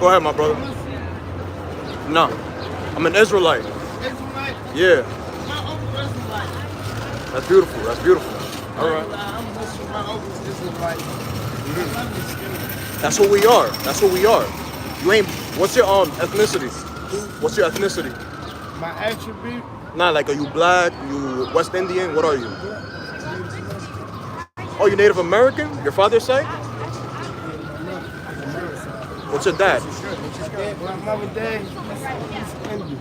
Go ahead, my brother. No, I'm an Israelite. Israelite? Yeah, My uncle Israelite. that's beautiful. That's beautiful. All right. I'm Muslim. My uncle's Israelite. That's who we are. That's who we are. You ain't. What's your ethnicity? What's your ethnicity? My attribute? Nah, like, are you black? You West Indian? What are you? Oh, you Native American? Your father's side? What's your dad? My mom and dad, he's Indian.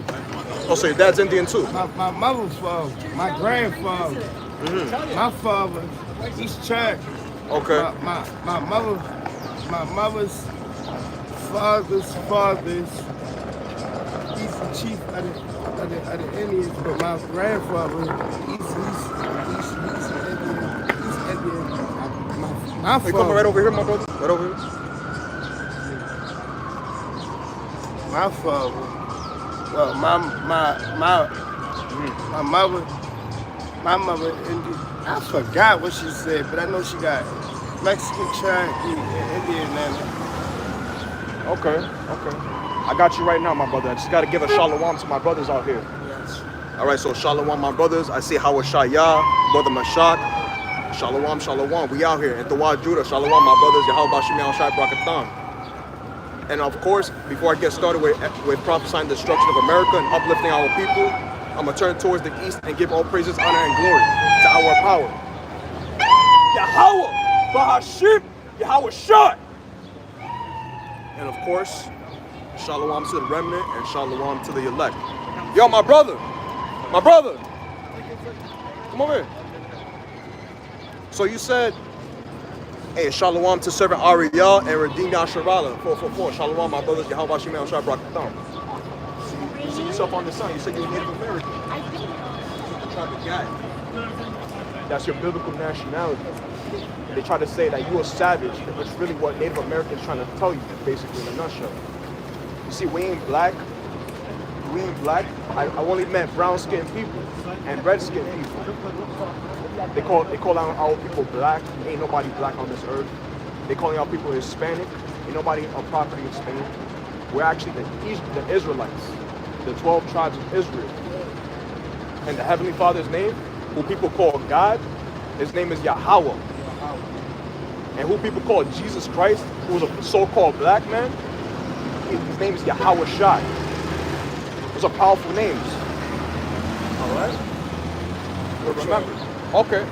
Oh, so your dad's Indian too? My mother's father, my grandfather, my father, he's church. Okay. My mother's father's fathers, he's the chief of the Indians, but my grandfather, he's Indian. My Hey, come father, right over here, my brother. Right over here. my father, well, my mother, Indian. I forgot what she said, but I know she got Mexican, Chinese, and Indian in it. Okay. I got you right now, my brother. I just got to give a shalom to my brothers out here. Yes. All right, so shalom, my brothers. I see Howard Shaya, brother Mashak. Shalom. We out here. And Tawad Judah. Shalom, my brothers. Yahweh Bashim Yahweh Shai Brakatan. And of course, before I get started with prophesying the destruction of America and uplifting our people, I'm going to turn towards the east and give all praises, honor, and glory to our power. Yahweh, Bahashim, Yahweh Shai. And of course, shalom to the remnant and shalom to the elect. Yo, my brother. Come over here. So you said, hey, shalom to servant Ariel and Redeem Yasharala. 444. Shalom, my brothers. Yahweh Shemel Shai Brakatham. You see yourself on the sun. You said you're Native American. You tried to get. That's your biblical nationality. They try to say that you're a savage, which is really what Native Americans trying to tell you, basically, in a nutshell. You see, we ain't black. I only meant brown-skinned people and red-skinned people. They call our people black. Ain't nobody black on this earth. They calling our people Hispanic. Ain't nobody on property in Spain. We're actually the Israelites, the 12 tribes of Israel. And the Heavenly Father's name, who people call God, his name is Yahweh. And who people call Jesus Christ, who was a so-called black man, his name is Yahweh Shai. Those are powerful names. All right? But remember. Okay.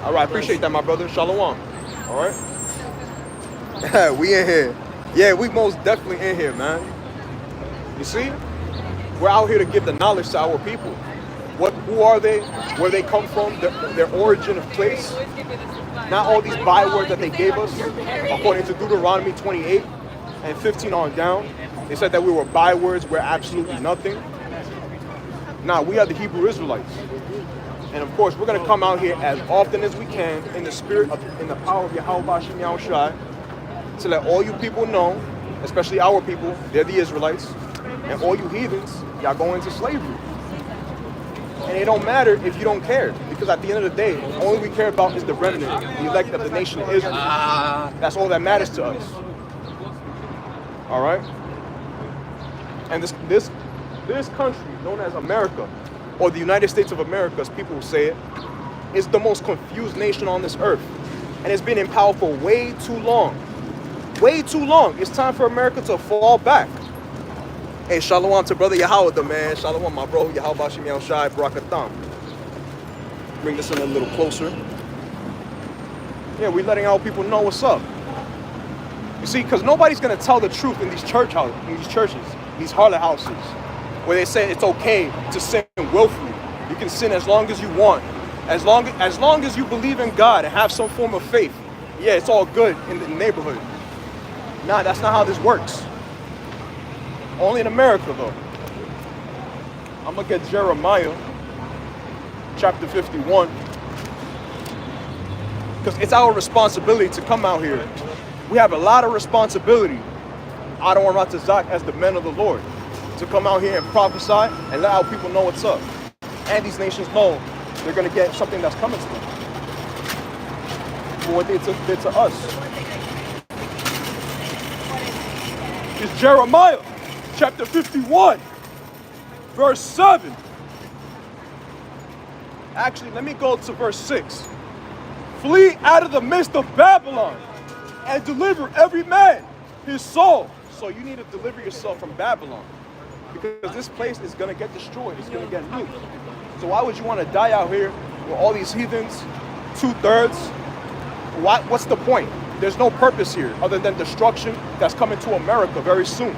All right, appreciate that, my brother. Shalom. All right? We in here. Yeah, we most definitely in here, man. You see? We're out here to give the knowledge to our people. Who are they? Where they come from? Their origin of place? Not all these bywords that they gave us, according to Deuteronomy 28 and 15 on down. They said that we were bywords, we're absolutely nothing. Nah, we are the Hebrew Israelites. And of course, we're going to come out here as often as we can in the spirit in the power of Yahweh Bashim Yahweh Shai, to let all you people know, especially our people, they're the Israelites, and all you heathens, y'all go into slavery. And it don't matter if you don't care, because at the end of the day, all we care about is the remnant, the elect of the nation of Israel. That's all that matters to us. All right? And this country, known as America, or the United States of America, as people will say it, is the most confused nation on this earth. And it's been in power for way too long. Way too long. It's time for America to fall back. Hey, shalom to brother Yahweh, man. Shalom, my bro. Yahweh Bashim Yahweh Shai Brakatham. Bring this in a little closer. Yeah, we're letting our people know what's up. You see, because nobody's going to tell the truth in these churches, these harlot houses, where they say it's okay to sin willfully. You can sin as long as you want. As long as you believe in God and have some form of faith. Yeah, it's all good in the neighborhood. Nah, that's not how this works. Only in America, though. I'm going to get Jeremiah chapter 51. Because it's our responsibility to come out here. We have a lot of responsibility, Adon Ratazak, as the men of the Lord, to come out here and prophesy and let our people know what's up. And these nations know they're going to get something that's coming to them for what they did to us. is Jeremiah chapter 51, verse 7. Actually, let me go to verse 6. Flee out of the midst of Babylon and deliver every man his soul. So you need to deliver yourself from Babylon, because this place is going to get destroyed. It's going to get nuked. So why would you want to die out here with all these heathens, 2/3? What's the point? There's no purpose here other than destruction that's coming to America very soon.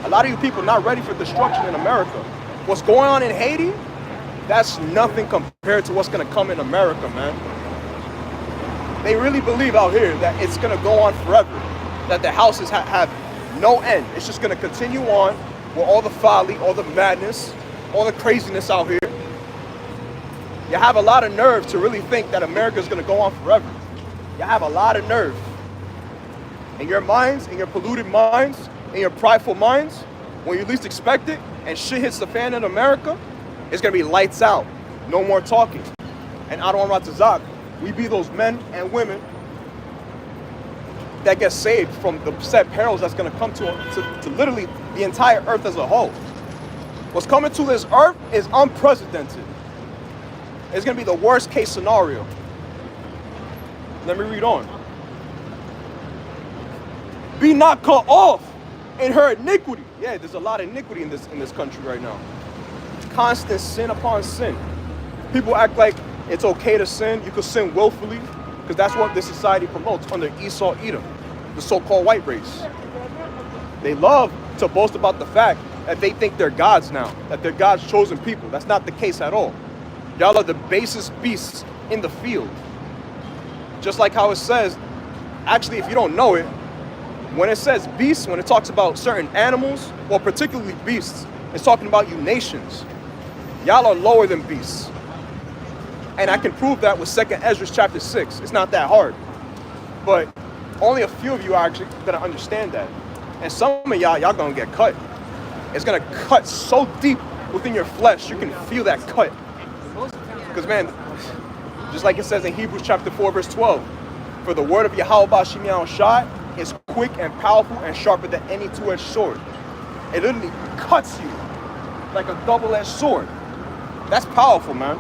A lot of you people not ready for destruction in America. What's going on in Haiti, that's nothing compared to what's going to come in America, man. They really believe out here that it's going to go on forever, that the houses have no end. It's just going to continue on with all the folly, all the madness, all the craziness out here. You have a lot of nerve to really think that America is going to go on forever. You have a lot of nerve. In your minds, in your polluted minds, in your prideful minds, when you least expect it and shit hits the fan in America, it's going to be lights out. No more talking. And Adon Ratazak, we be those men and women that get saved from the set perils that's going to come to literally the entire earth as a whole. What's coming to this earth is unprecedented. It's going to be the worst case scenario. Let me read on. Be not cut off in her iniquity. Yeah, there's a lot of iniquity in this country right now. Constant sin upon sin. People act like it's okay to sin. You could sin willfully, because that's what this society promotes under Esau Edom, the so-called white race. They love to boast about the fact that they think they're gods now, that they're God's chosen people. That's not the case at all. Y'all are the basest beasts in the field. Just like how it says, actually, if you don't know it, when it says beasts, when it talks about certain animals, or particularly beasts, it's talking about you nations. Y'all are lower than beasts. And I can prove that with 2nd Ezra chapter 6. It's not that hard. But only a few of you are actually gonna understand that. And some of y'all gonna get cut. It's gonna cut so deep within your flesh, you can feel that cut. Because man, just like it says in Hebrews chapter 4, verse 12, for the word of Yahweh Bashim Yahushai is quick and powerful and sharper than any two-edged sword. It literally cuts you like a double-edged sword. That's powerful, man.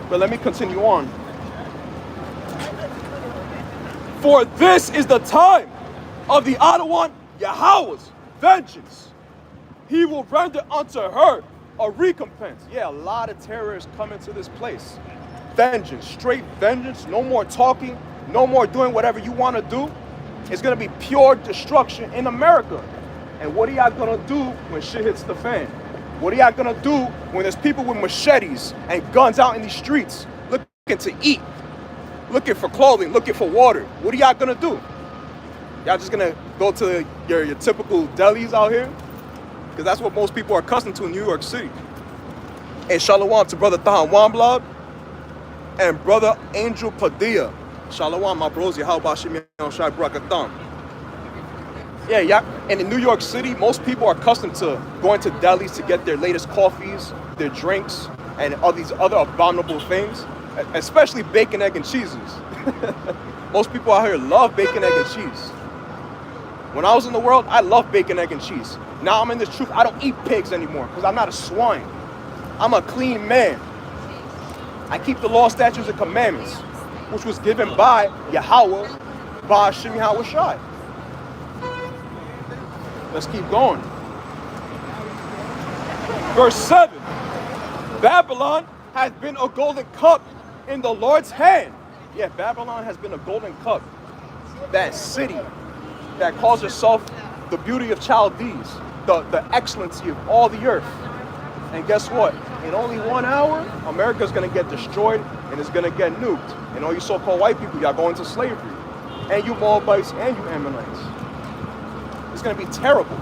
But let me continue on. For this is the time of the Adon Yahweh's vengeance. He will render unto her a recompense. Yeah, a lot of terrorists coming to this place. Vengeance, straight vengeance. No more talking. No more doing whatever you want to do. It's going to be pure destruction in America. And what are y'all going to do when shit hits the fan? What are y'all going to do when there's people with machetes and guns out in these streets looking to eat, looking for clothing, looking for water? What are y'all going to do? Y'all just going to go to your typical delis out here? Because that's what most people are accustomed to in New York City. And shalom to Brother Tahan Wamblab and Brother Angel Padilla. Shalom, my bros. Yahweh Bashim Yahushai Brakatham. Yeah. And in New York City, most people are accustomed to going to delis to get their latest coffees, their drinks, and all these other abominable things, especially bacon, egg, and cheeses. Most people out here love bacon, egg, and cheese. When I was in the world, I loved bacon, egg, and cheese. Now I'm in this truth. I don't eat pigs anymore because I'm not a swine. I'm a clean man. I keep the law, statutes, and commandments, which was given by Yahweh, Ba'ashim Yahushai. Let's keep going. Verse 7. Babylon has been a golden cup in the Lord's hand. Yeah, Babylon has been a golden cup. That city that calls herself the beauty of Chaldees, the excellency of all the earth. And guess what? In only 1 hour, America's gonna get destroyed and it's gonna get nuked. And all you so-called white people, y'all go into slavery. And you Moabites and you Ammonites. It's gonna be terrible.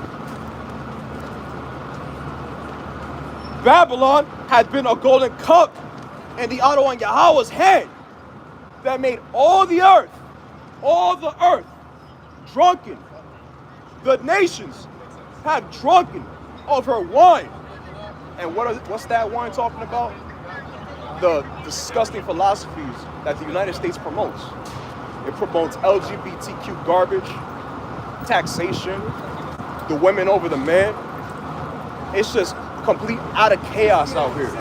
Babylon had been a golden cup in the Adon Yahweh's hand that made all the earth, drunken. The nations have drunken of her wine. And what's that wine talking about? The disgusting philosophies that the United States promotes. It promotes LGBTQ garbage, taxation, the women over the men. It's just complete out of chaos out here.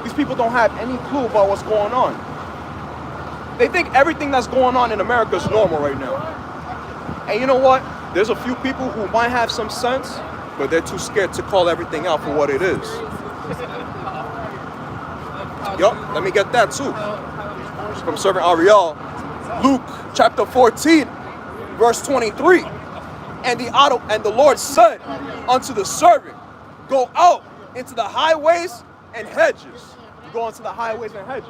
These people don't have any clue about what's going on. They think everything that's going on in America is normal right now. And you know what? There's a few people who might have some sense, but they're too scared to call everything out for what it is. Yup, let me get that too. From Servant Ariel, Luke chapter 14, verse 23. And the Lord said unto the servant, go out into the highways and hedges. You go into the highways and hedges.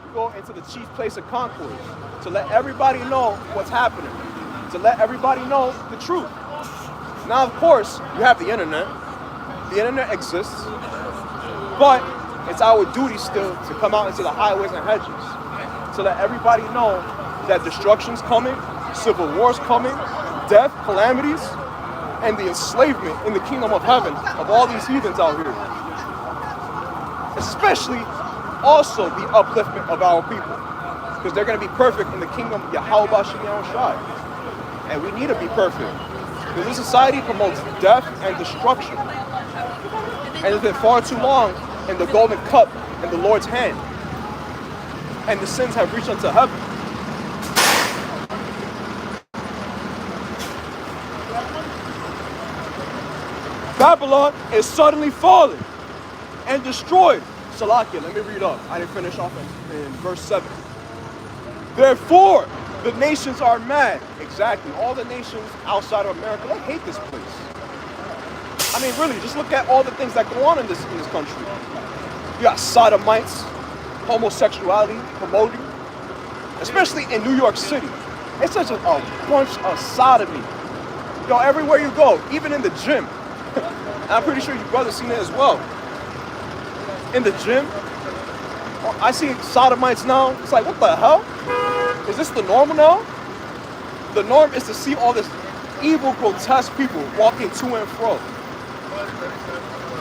You go into the chief place of concourse to let everybody know what's happening, to let everybody know the truth. Now, of course, you have the internet. The internet exists, but it's our duty still to come out into the highways and hedges to let everybody know that destruction's coming, civil war's coming, death, calamities, and the enslavement in the kingdom of heaven of all these heathens out here. Especially also the upliftment of our people, because they're going to be perfect in the kingdom of Yahweh B'Shem Yahushai. And we need to be perfect, because this society promotes death and destruction. And it's been far too long in the golden cup in the Lord's hand. And the sins have reached unto heaven. Babylon is suddenly fallen and destroyed. Salakia, let me read up. I didn't finish off in verse 7. Therefore, the nations are mad. Exactly. All the nations outside of America, they hate this place. I mean, really, just look at all the things that go on in this country. You got sodomites, homosexuality promoting, especially in New York City. It's such a bunch of sodomy. Yo, everywhere you go, even in the gym. I'm pretty sure your brother's seen it as well. In the gym, I see sodomites now. It's like, what the hell? Is this the normal now? The norm is to see all this evil, grotesque people walking to and fro.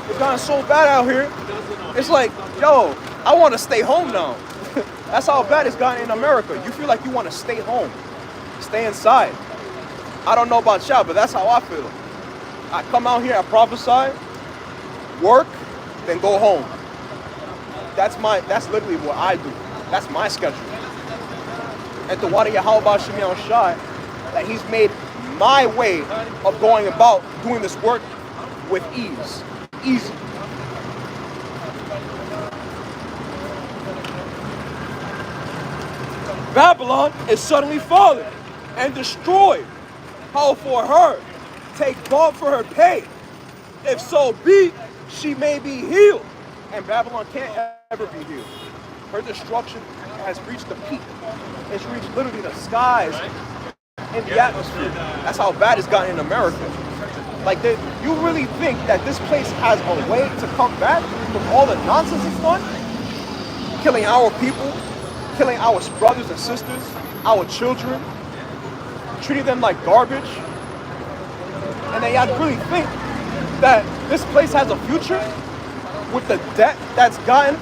It's gotten so bad out here. It's like, yo, I want to stay home now. That's how bad it's gotten in America. You feel like you want to stay home, stay inside. I don't know about y'all, but that's how I feel. I come out here, I prophesy, work, then go home. That's literally what I do. That's my schedule. And the Wadi Yahweh B'Shem Yahushai, that he's made my way of going about doing this work with ease. Easy. Babylon is suddenly fallen and destroyed. How for her? Take thought for her pay. If so be, she may be healed. And Babylon can't ever be healed. Her destruction has reached the peak. It's reached literally the skies in the atmosphere. That's how bad it's gotten in America. Like, you really think that this place has a way to come back from all the nonsense it's done? Killing our people, killing our brothers and sisters, our children, treating them like garbage. And then y'all really think that this place has a future with the debt that's gotten?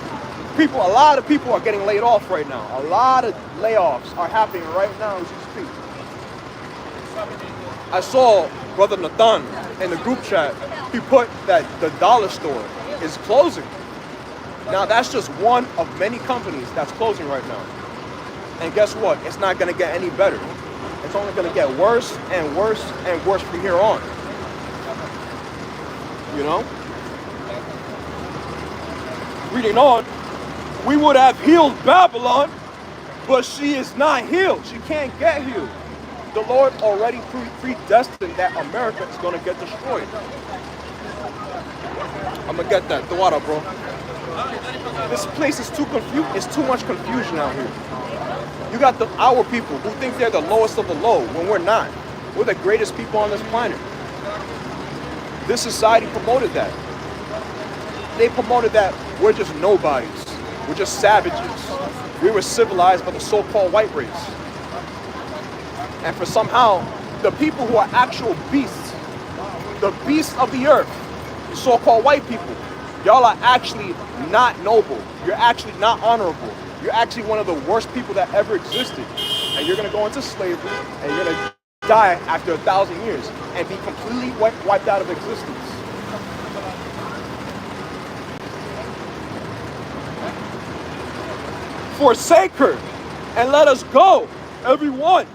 People, a lot of people are getting laid off right now. A lot of layoffs are happening right now as you speak. I saw Brother Nathan in the group chat. He put that the dollar store is closing. Now that's just one of many companies that's closing right now. And guess what? It's not going to get any better. It's only going to get worse and worse and worse from here on. You know? Reading on, we would have healed Babylon, but she is not healed. She can't get healed. The Lord already predestined that America is going to get destroyed. I'm going to get that. The water, bro. This place is too confused. It's too much confusion out here. You got our people who think they're the lowest of the low when we're not. We're the greatest people on this planet. This society promoted that. They promoted that we're just nobodies. We're just savages. We were civilized by the so-called white race. And for somehow, the people who are actual beasts, the beasts of the earth, the so-called white people, y'all are actually not noble. You're actually not honorable. You're actually one of the worst people that ever existed. and you're going to go into slavery, and you're going to die after 1,000 years and be completely wiped out of existence. Forsake her and let us go, everyone,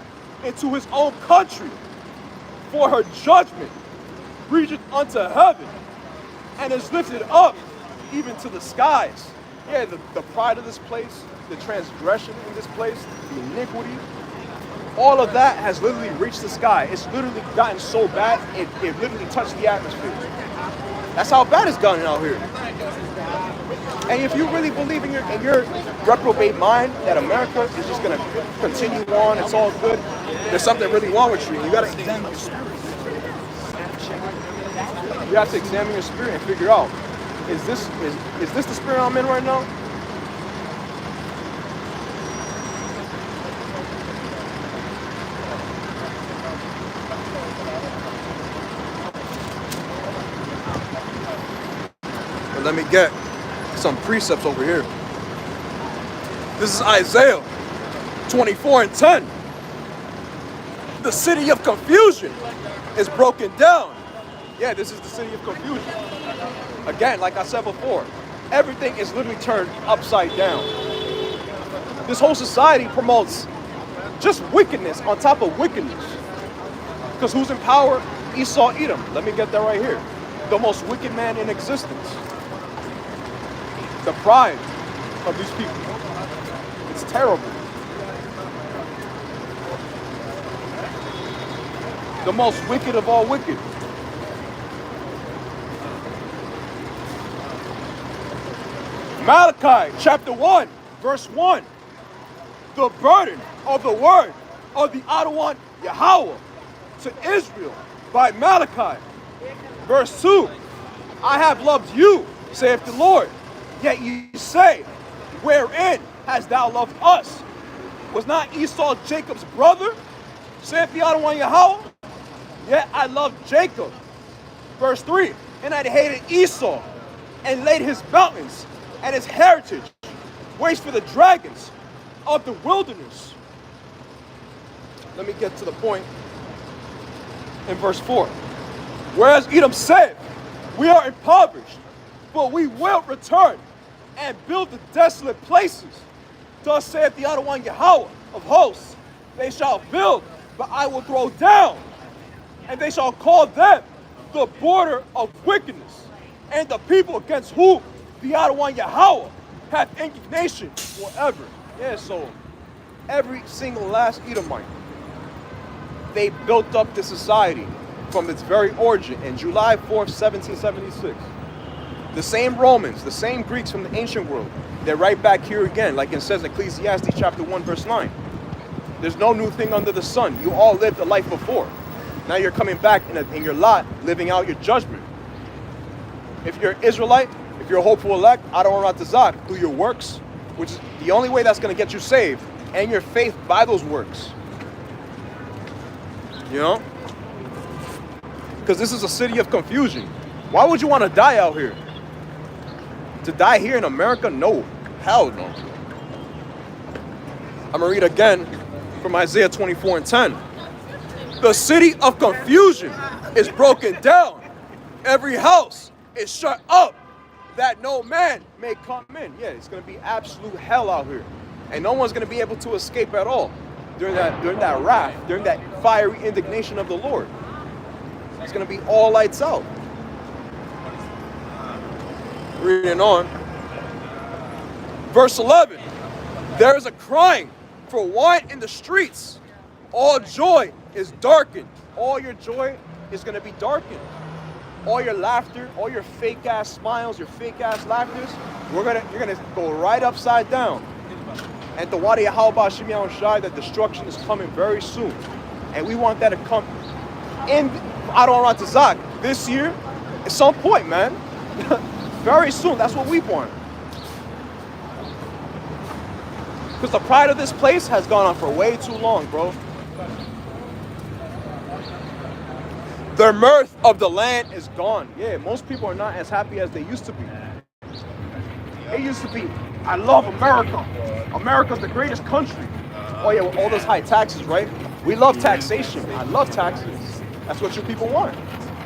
into his own country, for her judgment reacheth unto heaven and is lifted up even to the skies. Yeah, the pride of this place, the transgression in this place, the iniquity, all of that has literally reached the sky. It's literally gotten so bad, it literally touched the atmosphere. That's how bad it's gotten out here. And if you really believe in your reprobate mind that America is just going to continue on, it's all good, there's something really wrong with you. You got to examine your spirit. You have to examine your spirit and figure out, is this the spirit I'm in right now? But let me get some precepts over here. This is Isaiah 24:10. The city of confusion is broken down. Yeah, this is the city of confusion. Again, like I said before, everything is literally turned upside down. This whole society promotes just wickedness on top of wickedness. Because who's in power? Esau, Edom. Let me get that right here. The most wicked man in existence. The pride of these people. It's terrible. The most wicked of all wicked. Malachi chapter 1, verse 1. The burden of the word of the Adonai Yahweh to Israel by Malachi. Verse 2. I have loved you, saith the Lord. Yet ye say, wherein hast thou loved us? Was not Esau Jacob's brother? Saith the Adonai Yahweh. Yet I loved Jacob. Verse 3. And I hated Esau, and laid his mountains and his heritage waste for the dragons of the wilderness. Let me get to the point in verse 4. Whereas Edom said, we are impoverished, but we will return and build the desolate places. Thus saith the Adonai Yahweh of hosts, they shall build, but I will throw down, and they shall call them the border of wickedness, and the people against whom the Adonai Yahweh hath indignation forever. Yeah, so every single last Edomite, they built up this society from its very origin in July 4th, 1776. The same Romans, the same Greeks from the ancient world, they're right back here again, like it says in Ecclesiastes chapter 1, verse 9. There's no new thing under the sun. You all lived a life before. Now you're coming back in your lot, living out your judgment. If you're an Israelite, if you're a hopeful elect, Adonai Tazak, through your works, which is the only way that's going to get you saved, and your faith by those works. You know? Because this is a city of confusion. Why would you want to die out here? To die here in America? No. Hell no. I'm going to read again from Isaiah 24:10. The city of confusion is broken down. Every house is shut up, that no man may come in. Yeah, it's going to be absolute hell out here. And no one's going to be able to escape at all during that wrath, during that fiery indignation of the Lord. It's going to be all lights out. Reading on. Verse 11. There is a crying for wine in the streets. All joy is darkened. All your joy is going to be darkened. All your laughter, all your fake ass smiles, your fake ass laughters, you're gonna go right upside down. And the Wadi Yahweh Shimon Shai, that destruction is coming very soon. And we want that to come in Adonai Tazak this year at some point, man. Very soon. That's what we want. Because the pride of this place has gone on for way too long, bro. The mirth of the land is gone. Yeah, most people are not as happy as they used to be. They used to be, I love America. America's the greatest country. Oh yeah, with all those high taxes, right? We love taxation. I love taxes. That's what you people want.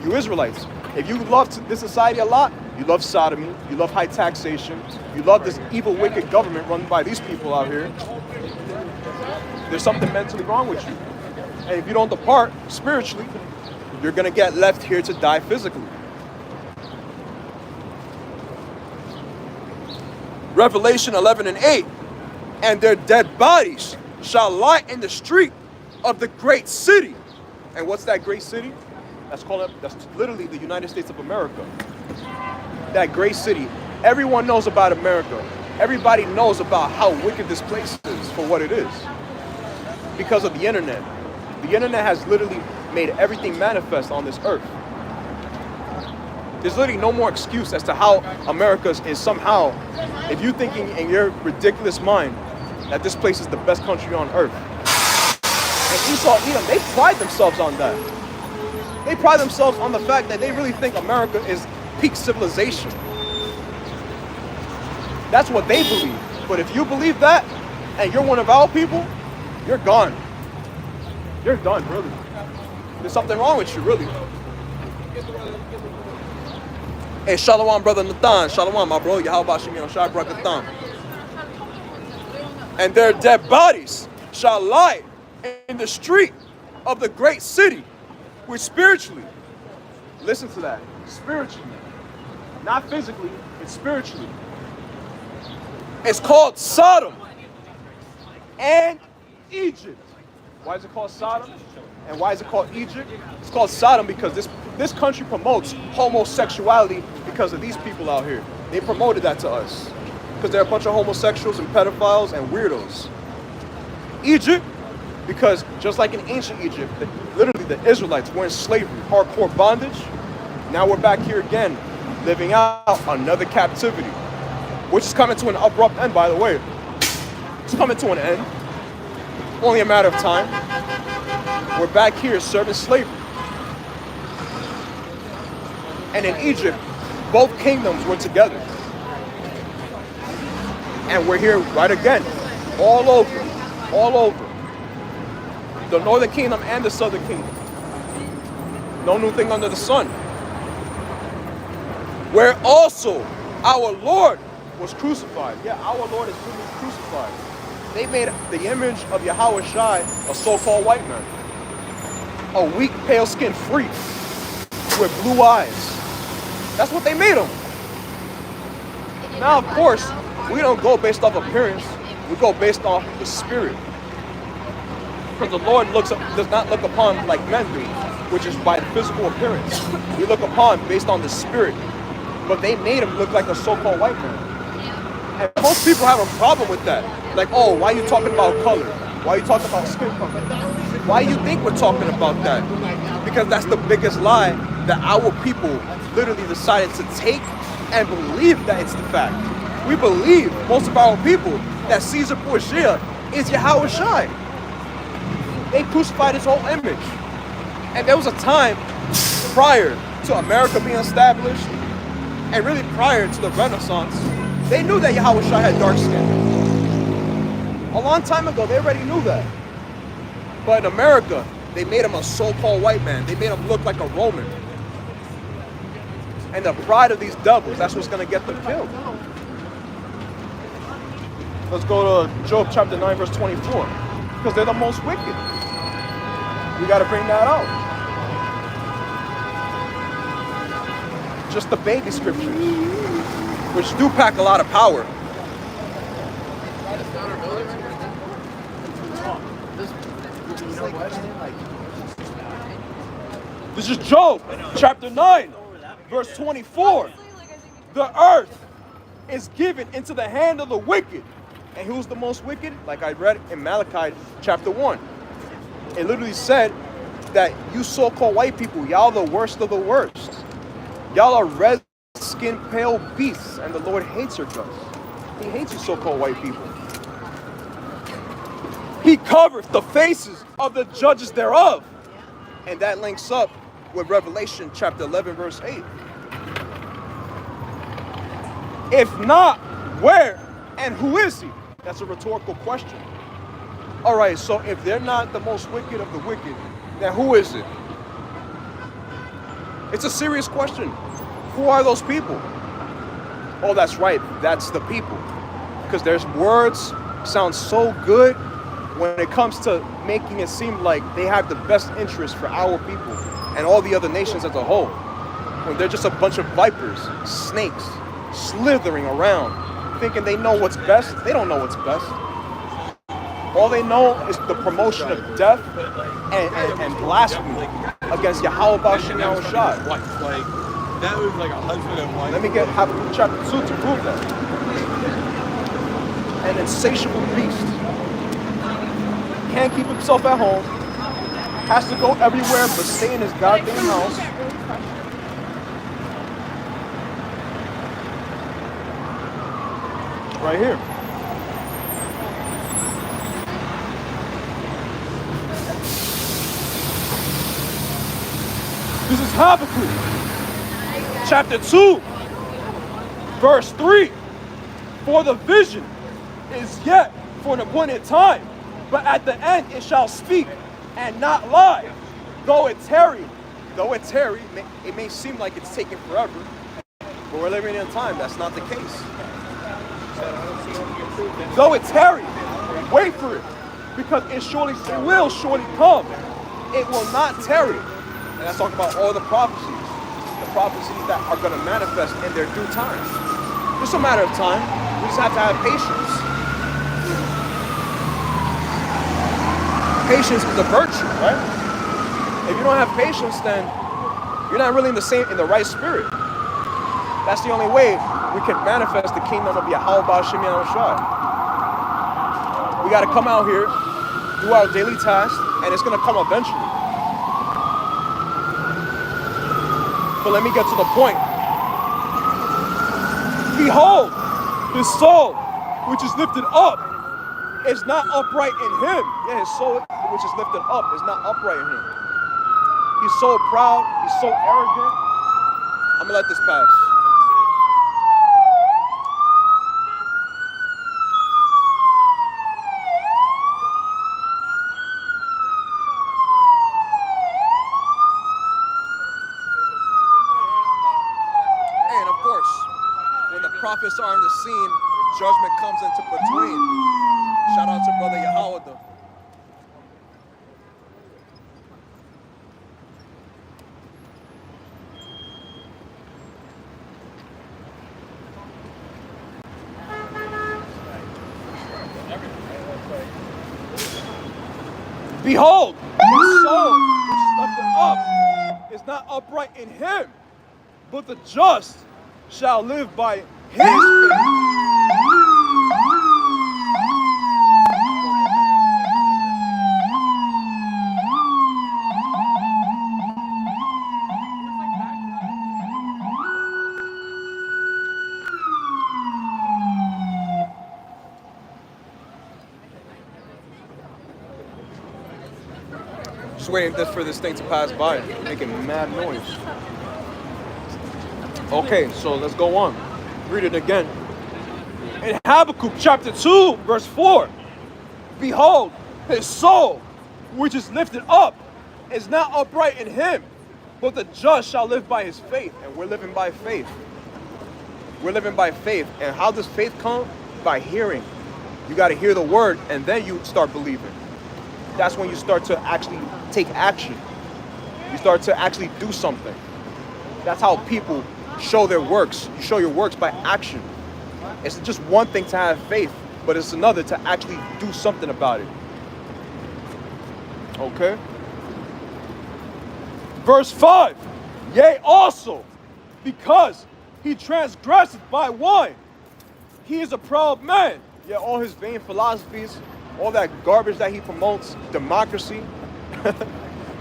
You Israelites. If you love this society a lot, you love sodomy, you love high taxation, you love this evil, wicked government run by these people out here. There's something mentally wrong with you. And if you don't depart spiritually, you're gonna get left here to die physically. Revelation 11:8, and their dead bodies shall lie in the street of the great city. And what's that great city? That's literally the United States of America. That great city. Everyone knows about America. Everybody knows about how wicked this place is for what it is. Because of the internet. The internet has literally made everything manifest on this earth. There's literally no more excuse as to how America is somehow, if you're thinking in your ridiculous mind that this place is the best country on earth. And Esau, Edom, they pride themselves on that. They pride themselves on the fact that they really think America is peak civilization. That's what they believe. But if you believe that, and you're one of our people, you're gone. You're done, really. There's something wrong with you, really. Hey, Shalom, brother Nathan. Shalom, my bro. Yahweh Shemion Shai Brakatham. And their dead bodies shall lie in the street of the great city, which spiritually, listen to that, spiritually, not physically, it's spiritually. It's called Sodom and Egypt. Why is it called Sodom? And why is it called Egypt? It's called Sodom because this country promotes homosexuality because of these people out here. They promoted that to us because they're a bunch of homosexuals and pedophiles and weirdos. Egypt, because just like in ancient Egypt, literally the Israelites were in slavery, hardcore bondage. Now we're back here again, living out another captivity, which is coming to an abrupt end, by the way. It's coming to an end. Only a matter of time. We're back here serving slavery. And in Egypt, both kingdoms were together. And we're here right again, all over. The northern kingdom and the southern kingdom. No new thing under the sun. Where also our Lord was crucified. Yeah, our Lord is crucified. They made the image of Yahweh Shai a so-called white man. A weak, pale-skinned freak with blue eyes. That's what they made him. Now, of course, we don't go based off appearance. We go based off the spirit. Because the Lord does not look upon like men do, which is by physical appearance. We look upon based on the spirit. But they made him look like a so-called white man. And most people have a problem with that. Like, oh, why are you talking about color? Why are you talking about skin color? Why do you think we're talking about that? Because that's the biggest lie that our people literally decided to take and believe that it's the fact. We believe, most of our people, that Caesar Borgia is Yahweh Shai. They crucified his whole image. And there was a time prior to America being established, and really prior to the Renaissance, they knew that Yahweh Shai had dark skin. A long time ago, they already knew that. But in America, they made him a so-called white man. They made him look like a Roman. And the pride of these devils, that's what's going to get them killed. Let's go to Job chapter 9, verse 24. Because they're the most wicked. We got to bring that out. Just the baby scriptures, which do pack a lot of power. This is Job chapter 9, verse 24. The earth is given into the hand of the wicked. And who's the most wicked? Like I read in Malachi chapter 1. It literally said that you so-called white people, y'all the worst of the worst. Y'all are red-skinned, pale beasts, and the Lord hates your guts. He hates you so-called white people. He covereth the faces of the judges thereof. And that links up with Revelation chapter 11, verse 8. If not, where and who is he? That's a rhetorical question. All right, so if they're not the most wicked of the wicked, then who is it? It's a serious question. Who are those people? Oh, that's right. That's the people. Because their words sound so good when it comes to making it seem like they have the best interest for our people and all the other nations as a whole. When they're just a bunch of vipers, snakes, slithering around, thinking they know what's best. They don't know what's best. All they know is the promotion of death and blasphemy against Yahweh Bashim Yahushua. Like that was like a husband and wife. Let me get Habakkuk chapter 2 to prove that. An insatiable beast. Can't keep himself at home. Has to go everywhere but stay in his goddamn house. Right here. This is Habakkuk, chapter 2, verse 3. For the vision is yet for an appointed time, but at the end it shall speak and not lie. Though it tarry, it may seem like it's taking forever, but we're living in a time that's not the case. Though it tarry, wait for it, because it will surely come. It will not tarry. And that's talking about all the prophecies that are going to manifest in their due time. It's a matter of time. We just have to have patience. Patience is a virtue, right? If you don't have patience, then you're not really in the right spirit. That's the only way we can manifest the kingdom of Yahweh Bashim Yahushua. We got to come out here, do our daily tasks, and it's going to come eventually. But let me get to the point. Behold, his soul, which is lifted up, is not upright in him. Yeah, his soul, which is lifted up, is not upright in him. He's so proud. He's so arrogant. I'm going to let this pass. Prophets are on the scene, judgment comes into between. Shout out to Brother Yahweh though. Behold, his soul, which is lifted up, is not upright in him, but the just shall live by his faith. Just waiting for this thing to pass by, making mad noise. Okay, so let's go on. Read it again. In Habakkuk chapter 2, verse 4. Behold, his soul, which is lifted up, is not upright in him, but the just shall live by his faith. And we're living by faith. We're living by faith. And how does faith come? By hearing. You got to hear the word, and then you start believing. That's when you start to actually take action. You start to actually do something. That's how people show their works. You show your works by action. It's just one thing to have faith, but it's another to actually do something about it. Okay? Verse 5. Yea, also, because he transgressed by one, he is a proud man. Yeah, all his vain philosophies, all that garbage that he promotes, democracy.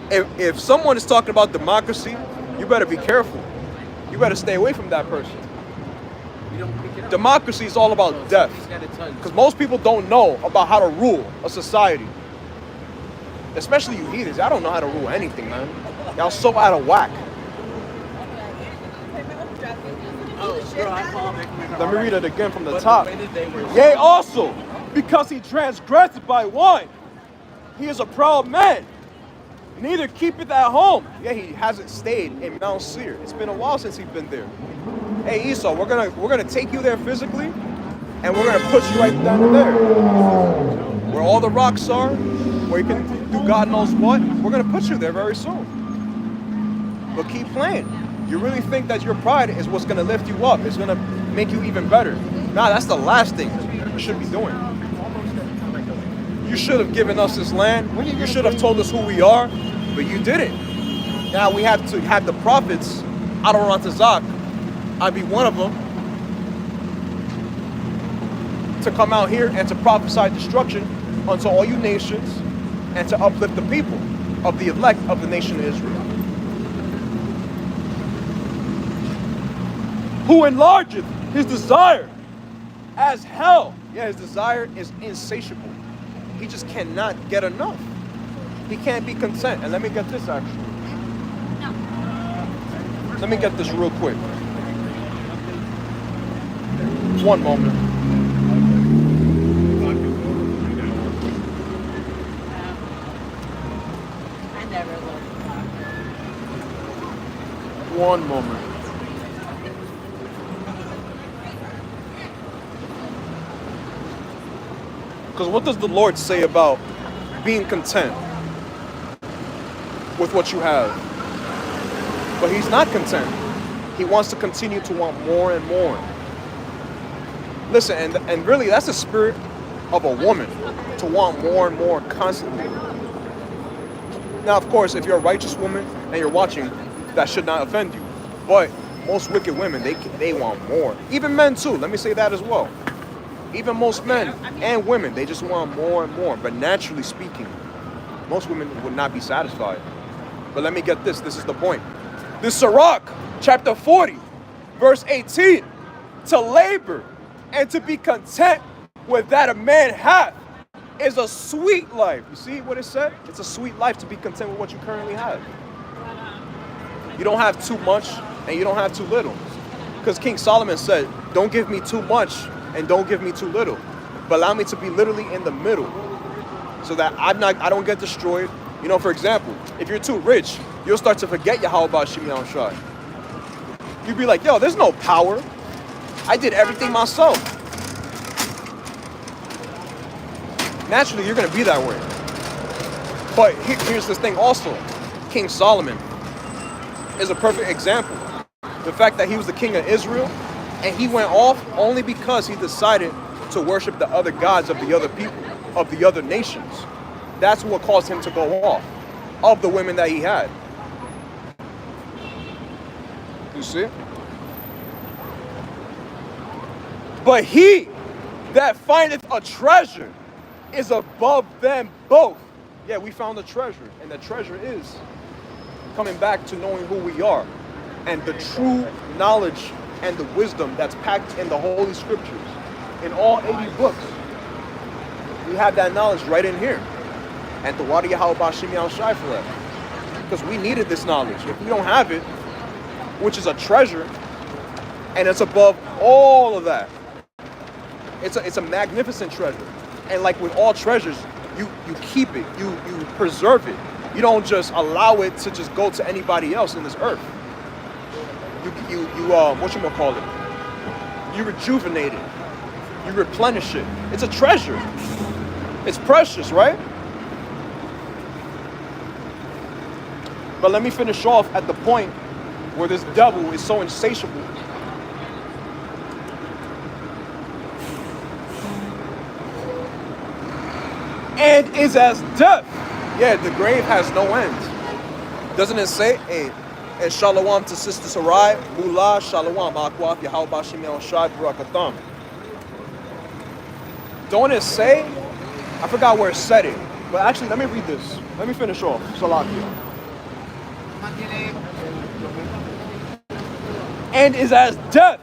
If someone is talking about democracy, you better be careful. You better stay away from that person. Democracy is all about death. Because most people don't know about how to rule a society. Especially you heathens. I don't know how to rule anything, man. Y'all so out of whack. Let me read it again from the top. Yea, also, because he transgressed by one, He is a proud man. Neither keepeth at home. Yeah, he hasn't stayed in Mount Seir. It's been a while since he's been there. Hey Esau, we're gonna take you there physically, and we're gonna put you right down there, where all the rocks are, where you can do God knows what. We're gonna put you there very soon. But keep playing. You really think that your pride is what's gonna lift you up? It's gonna make you even better? Nah, that's the last thing you should be doing. You should have given us this land. You should have told us who we are, but you didn't. Now we have to have the prophets, Adoron-Tazak, I'd be one of them, to come out here and to prophesy destruction unto all you nations and to uplift the people of the elect of the nation of Israel. Who enlargeth his desire as hell. Yeah, his desire is insatiable. He just cannot get enough. He can't be content. And let me get this actually. Let me get this real quick. One moment. I never learned. One moment. Because what does the Lord say about being content with what you have? But he's not content. He wants to continue to want more and more. Listen, and really that's the spirit of a woman, to want more and more constantly. Now, of course, if you're a righteous woman and you're watching, that should not offend you. But most wicked women, they want more. Even men too, let me say that as well. Even most men and women, they just want more and more. But naturally speaking, most women would not be satisfied. But let me get this. This is the point. This Sirach, chapter 40, verse 18. To labor and to be content with that a man hath is a sweet life. You see what it said? It's a sweet life to be content with what you currently have. You don't have too much and you don't have too little. Because King Solomon said, don't give me too much and don't give me too little, but allow me to be literally in the middle so that I don't get destroyed. You know, for example, if you're too rich, you'll start to forget Yahweh Shimei Shai. You'll be like, yo, there's no power. I did everything myself. Naturally, you're going to be that way. But here's this thing also. King Solomon is a perfect example. The fact that he was the king of Israel, and he went off only because he decided to worship the other gods of the other people, of the other nations. That's what caused him to go off, of the women that he had. You see? But he that findeth a treasure is above them both. Yeah, we found a treasure, and the treasure is coming back to knowing who we are and the true knowledge and the wisdom that's packed in the Holy Scriptures. In all 80 books, we have that knowledge right in here. And to Wadi Yahweh Shimei Shai for that. Because we needed this knowledge. If we don't have it, which is a treasure, and it's above all of that, it's a magnificent treasure. And like with all treasures, you keep it, you preserve it. You don't just allow it to just go to anybody else in this earth. You whatchamacallit, you rejuvenate it, you replenish it. It's a treasure. It's precious, right? But let me finish off at the point where this devil is so insatiable. And is as death. Yeah, the grave has no end. Doesn't it say, hey, and shalom to Sister Sarai, Mullah, shalom, Akwaf, Yahweh Shimei Shai, Barakatam. Don't it say, I forgot where it said it, but actually, let me read this. Let me finish off. Salakia. And is as death,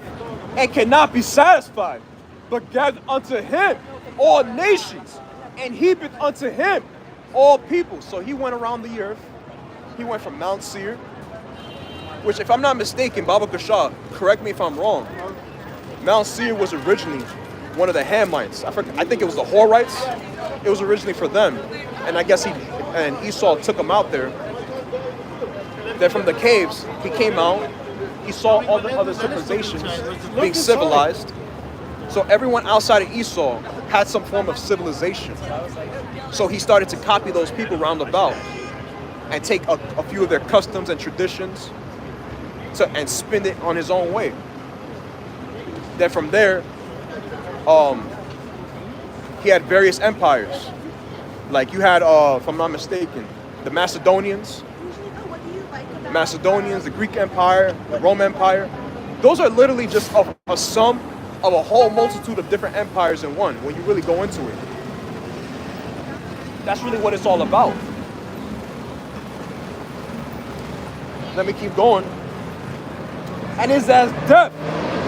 and cannot be satisfied, but gather unto him all nations, and heapeth unto him all people. So he went around the earth. He went from Mount Seir, which, if I'm not mistaken, Baba Kasha, correct me if I'm wrong, Mount Seir was originally one of the Hamites. I think it was the Horites. It was originally for them. and I guess Esau took him out there. Then from the caves, he came out. He saw all the other civilizations being civilized. So everyone outside of Esau had some form of civilization. So he started to copy those people round about and take a few of their customs and traditions and spin it on his own way. Then from there, he had various empires. Like you had, if I'm not mistaken, the Macedonians, the Greek Empire, the Roman Empire. Those are literally just a sum of a whole multitude of different empires in one when you really go into it. That's really what it's all about. Let me keep going. And is as death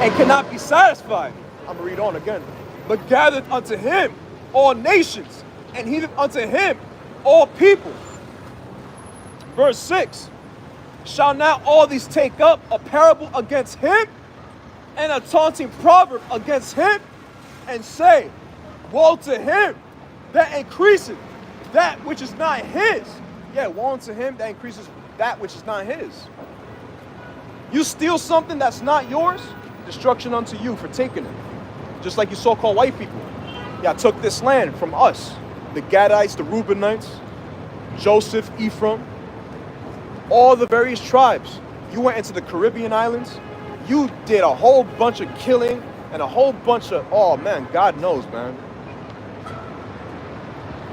and cannot be satisfied. I'm gonna read on again. But gathered unto him all nations, and heaveth unto him all people. Verse 6. Shall not all these take up a parable against him, and a taunting proverb against him, and say, woe to him that increaseth that which is not his. Yeah, woe unto him that increases that which is not his. You steal something that's not yours, destruction unto you for taking it. Just like you so-called white people. Y'all took this land from us. The Gadites, the Reubenites, Joseph, Ephraim, all the various tribes. You went into the Caribbean islands. You did a whole bunch of killing and a whole bunch of, oh man, God knows, man.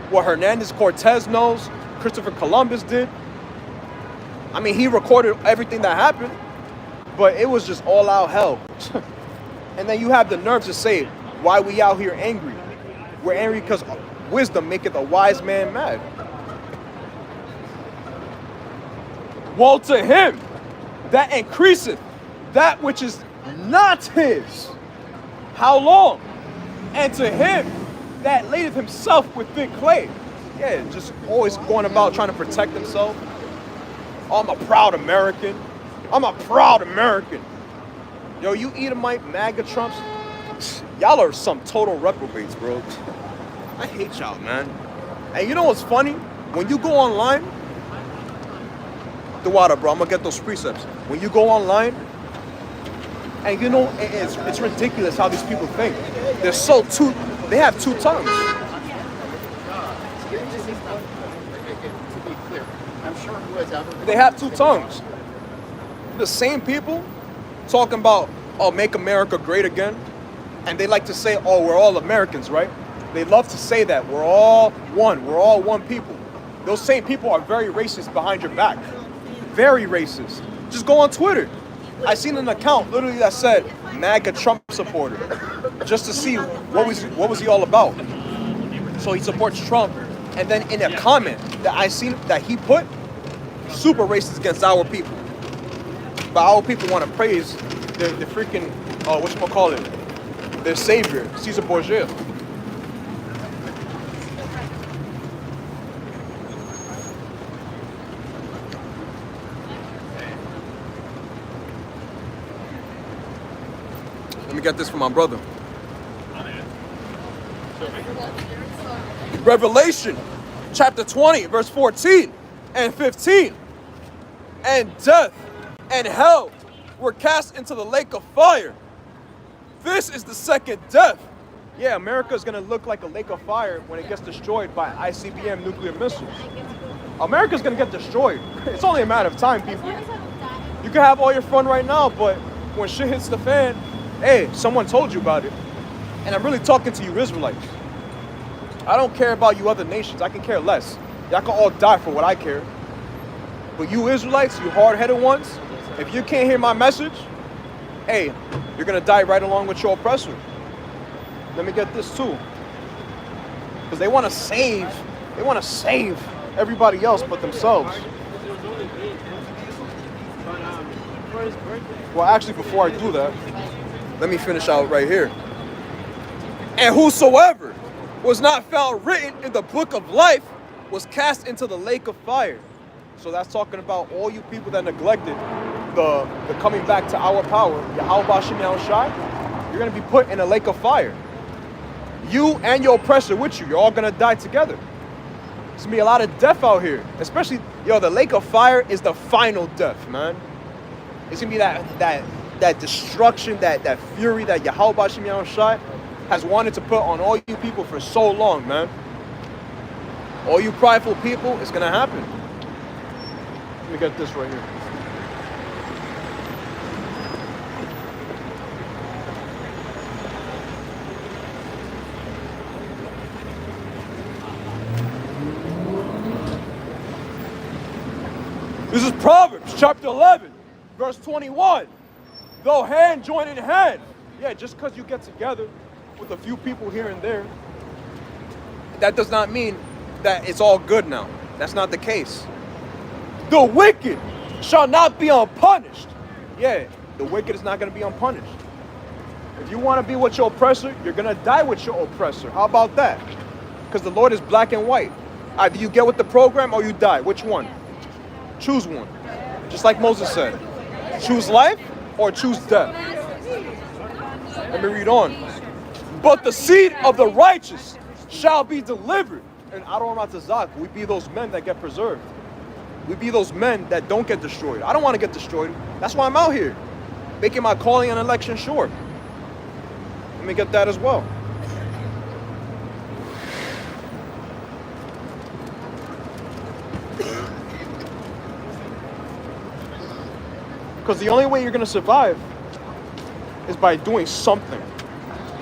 What Hernandez Cortez knows, Christopher Columbus did. I mean, he recorded everything that happened, but it was just all out hell. And then you have the nerve to say, why we out here angry? We're angry because wisdom maketh a wise man mad. Woe to him that increaseth that which is not his. How long? And to him that ladeth himself with thick clay. Yeah, just always going about trying to protect himself. Oh, I'm a proud American. I'm a proud American. Yo, you Edomite MAGA Trumps, y'all are some total reprobates, bro. I hate y'all, man. And you know what's funny? When you go online, the water, bro, I'm gonna get those precepts. When you go online, and you know, it's ridiculous how these people think. They have two tongues. They have two tongues. The same people talking about, oh, make America great again. And they like to say, oh, we're all Americans, right? They love to say that. We're all one people. Those same people are very racist behind your back. Very racist. Just go on Twitter. I seen an account literally that said MAGA Trump supporter, just to see what was he all about. So he supports Trump, and then in a comment that I seen that he put, super racist against our people. But our people want to praise the freaking their savior, Caesar Borgia. Let me get this from my brother. Revelation chapter 20, verse 14 and 15. And death and hell were cast into the lake of fire. This is the second death. Yeah, America is going to look like a lake of fire when it gets destroyed by ICBM nuclear missiles. America's going to get destroyed. It's only a matter of time, people. You can have all your fun right now, but when shit hits the fan, hey, someone told you about it. And I'm really talking to you Israelites. I don't care about you other nations. I can care less. Y'all can all die for what I care. But you Israelites, you hard-headed ones, if you can't hear my message, hey, you're going to die right along with your oppressor. Let me get this too. Because they want to save everybody else but themselves. Well, actually, before I do that, let me finish out right here. And whosoever was not found written in the book of life was cast into the lake of fire. So that's talking about all you people that neglected the coming back to our power, Yahweh Bashim Yahushai. You're going to be put in a lake of fire. You and your oppressor with you, you're all going to die together. There's gonna be a lot of death out here. Especially, the lake of fire is the final death, man. It's gonna be that destruction, that fury that Yahweh Bashim Yahushai has wanted to put on all you people for so long, man. All you prideful people, it's gonna happen. Let me get this right here. This is Proverbs chapter 11, verse 21. Though hand join in hand. Yeah, just because you get together with a few people here and there, that does not mean that it's all good now. That's not the case. The wicked shall not be unpunished. Yeah, the wicked is not going to be unpunished. If you want to be with your oppressor, you're going to die with your oppressor. How about that? Because the Lord is black and white. Either you get with the program or you die. Which one? Choose one. Just like Moses said. Choose life or choose death. Let me read on. But the seed of the righteous shall be delivered. And Adon Ratazak, we be those men that get preserved. We be those men that don't get destroyed. I don't want to get destroyed. That's why I'm out here, making my calling and election sure. Let me get that as well. Because the only way you're going to survive is by doing something.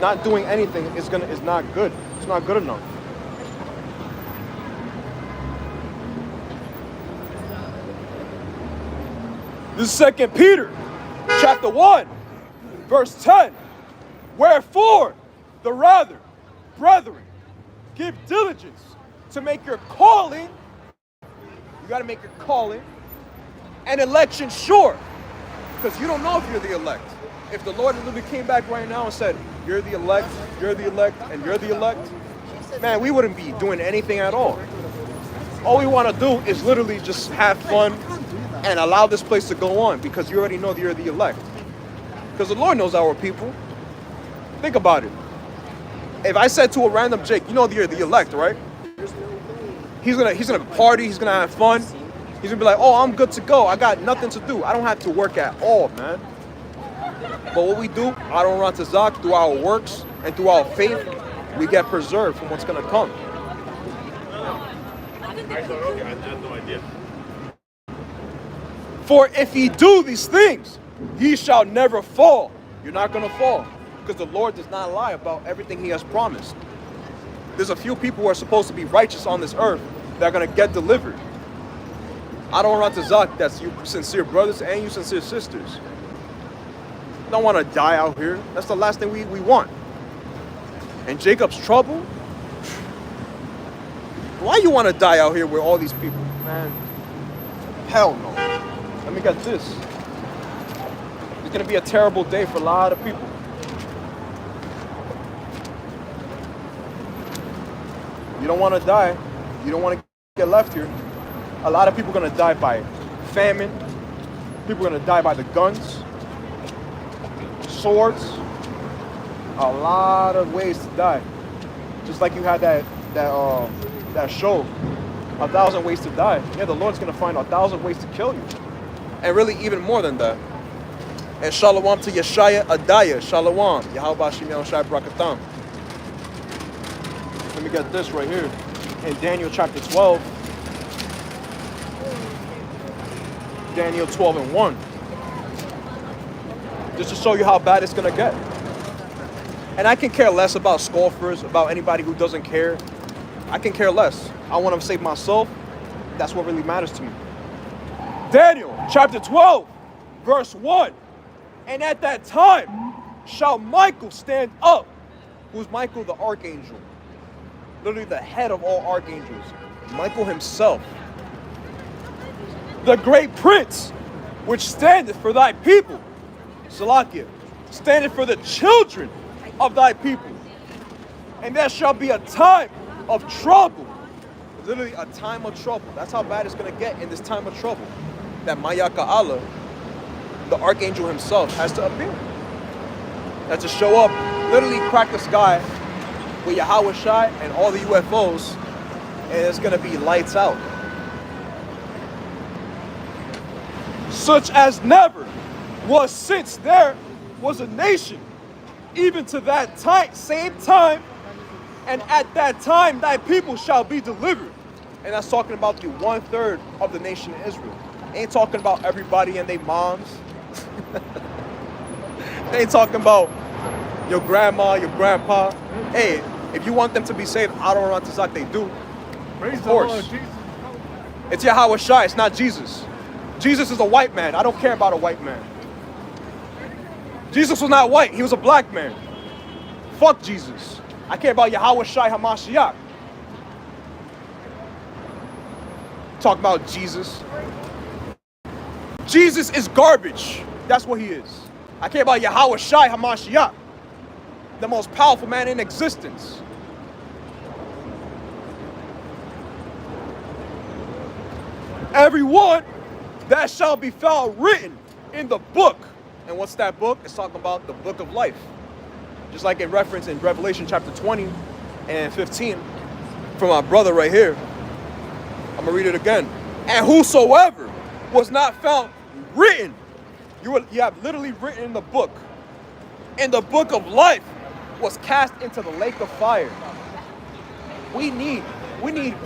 Not doing anything is not good. It's not good enough. This is 2 Peter chapter 1, verse 10. Wherefore, the rather, brethren, give diligence to make your calling, you got to make your calling, and election sure. Because you don't know if you're the elect. If the Lord literally came back right now and said, you're the elect, and you're the elect, man, we wouldn't be doing anything at all. All we want to do is literally just have fun and allow this place to go on because you already know that you're the elect. Because the Lord knows our people. Think about it. If I said to a random Jake, you know that you're the elect, right? He's gonna party, he's gonna have fun. He's gonna be like, oh, I'm good to go. I got nothing to do. I don't have to work at all, man. But what we do, Adon Ratazak, through our works and through our faith, we get preserved from what's gonna come. I had no idea. For if ye do these things, ye shall never fall. You're not gonna fall. Because the Lord does not lie about everything he has promised. There's a few people who are supposed to be righteous on this earth that are gonna get delivered. Adon Ratazak, that's you sincere brothers and you sincere sisters. You don't want to die out here. That's the last thing we want. And Jacob's trouble? Why you want to die out here with all these people? Man, hell no. Let me get this. It's going to be a terrible day for a lot of people. You don't want to die. You don't want to get left here. A lot of people are going to die by famine. People are going to die by the guns, swords. A lot of ways to die. Just like you had that show, 1,000 Ways to Die. Yeah, the Lord's going to find 1,000 ways to kill you. And really even more than that. And shalom to Yeshaya Adaya. Shalom. Yahweh Bashim Yahushai Brakatam. Let me get this right here. In Daniel chapter 12. Daniel 12 and 1. Just to show you how bad it's going to get. And I can care less about scoffers, about anybody who doesn't care. I can care less. I want to save myself. That's what really matters to me. Daniel chapter 12, verse 1. And at that time shall Michael stand up. Who's Michael? The archangel. Literally the head of all archangels. Michael himself. The great prince, which standeth for thy people. Salakia. Standeth for the children of thy people. And there shall be a time of trouble. Literally a time of trouble. That's how bad it's going to get in this time of trouble. That Mayaka Allah, the archangel himself, has to appear. That's to show up, literally crack the sky with Yahweh Shai and all the UFOs and it's gonna be lights out. Such as never was since there was a nation, even to that time, same time, and at that time thy people shall be delivered. And that's talking about the 1/3 of the nation of Israel. Ain't talking about everybody and their moms. Ain't talking about your grandma, your grandpa. Hey, if you want them to be saved, I don't want to suck, they do. Praise Of course. the Lord, Jesus. It's Yahweh Shai, it's not Jesus. Jesus is a white man. I don't care about a white man. Jesus was not white, he was a black man. Fuck Jesus. I care about Yahweh Shai HaMashiach. Talk about Jesus. Jesus is garbage. That's what he is. I care about Yahweh Shai HaMashiach, the most powerful man in existence. Everyone that shall be found written in the book. And what's that book? It's talking about the book of life. Just like in reference in Revelation chapter 20 and 15 from our brother right here. I'm gonna read it again. And whosoever was not found written, you have literally written in the book of life, was cast into the lake of fire. We need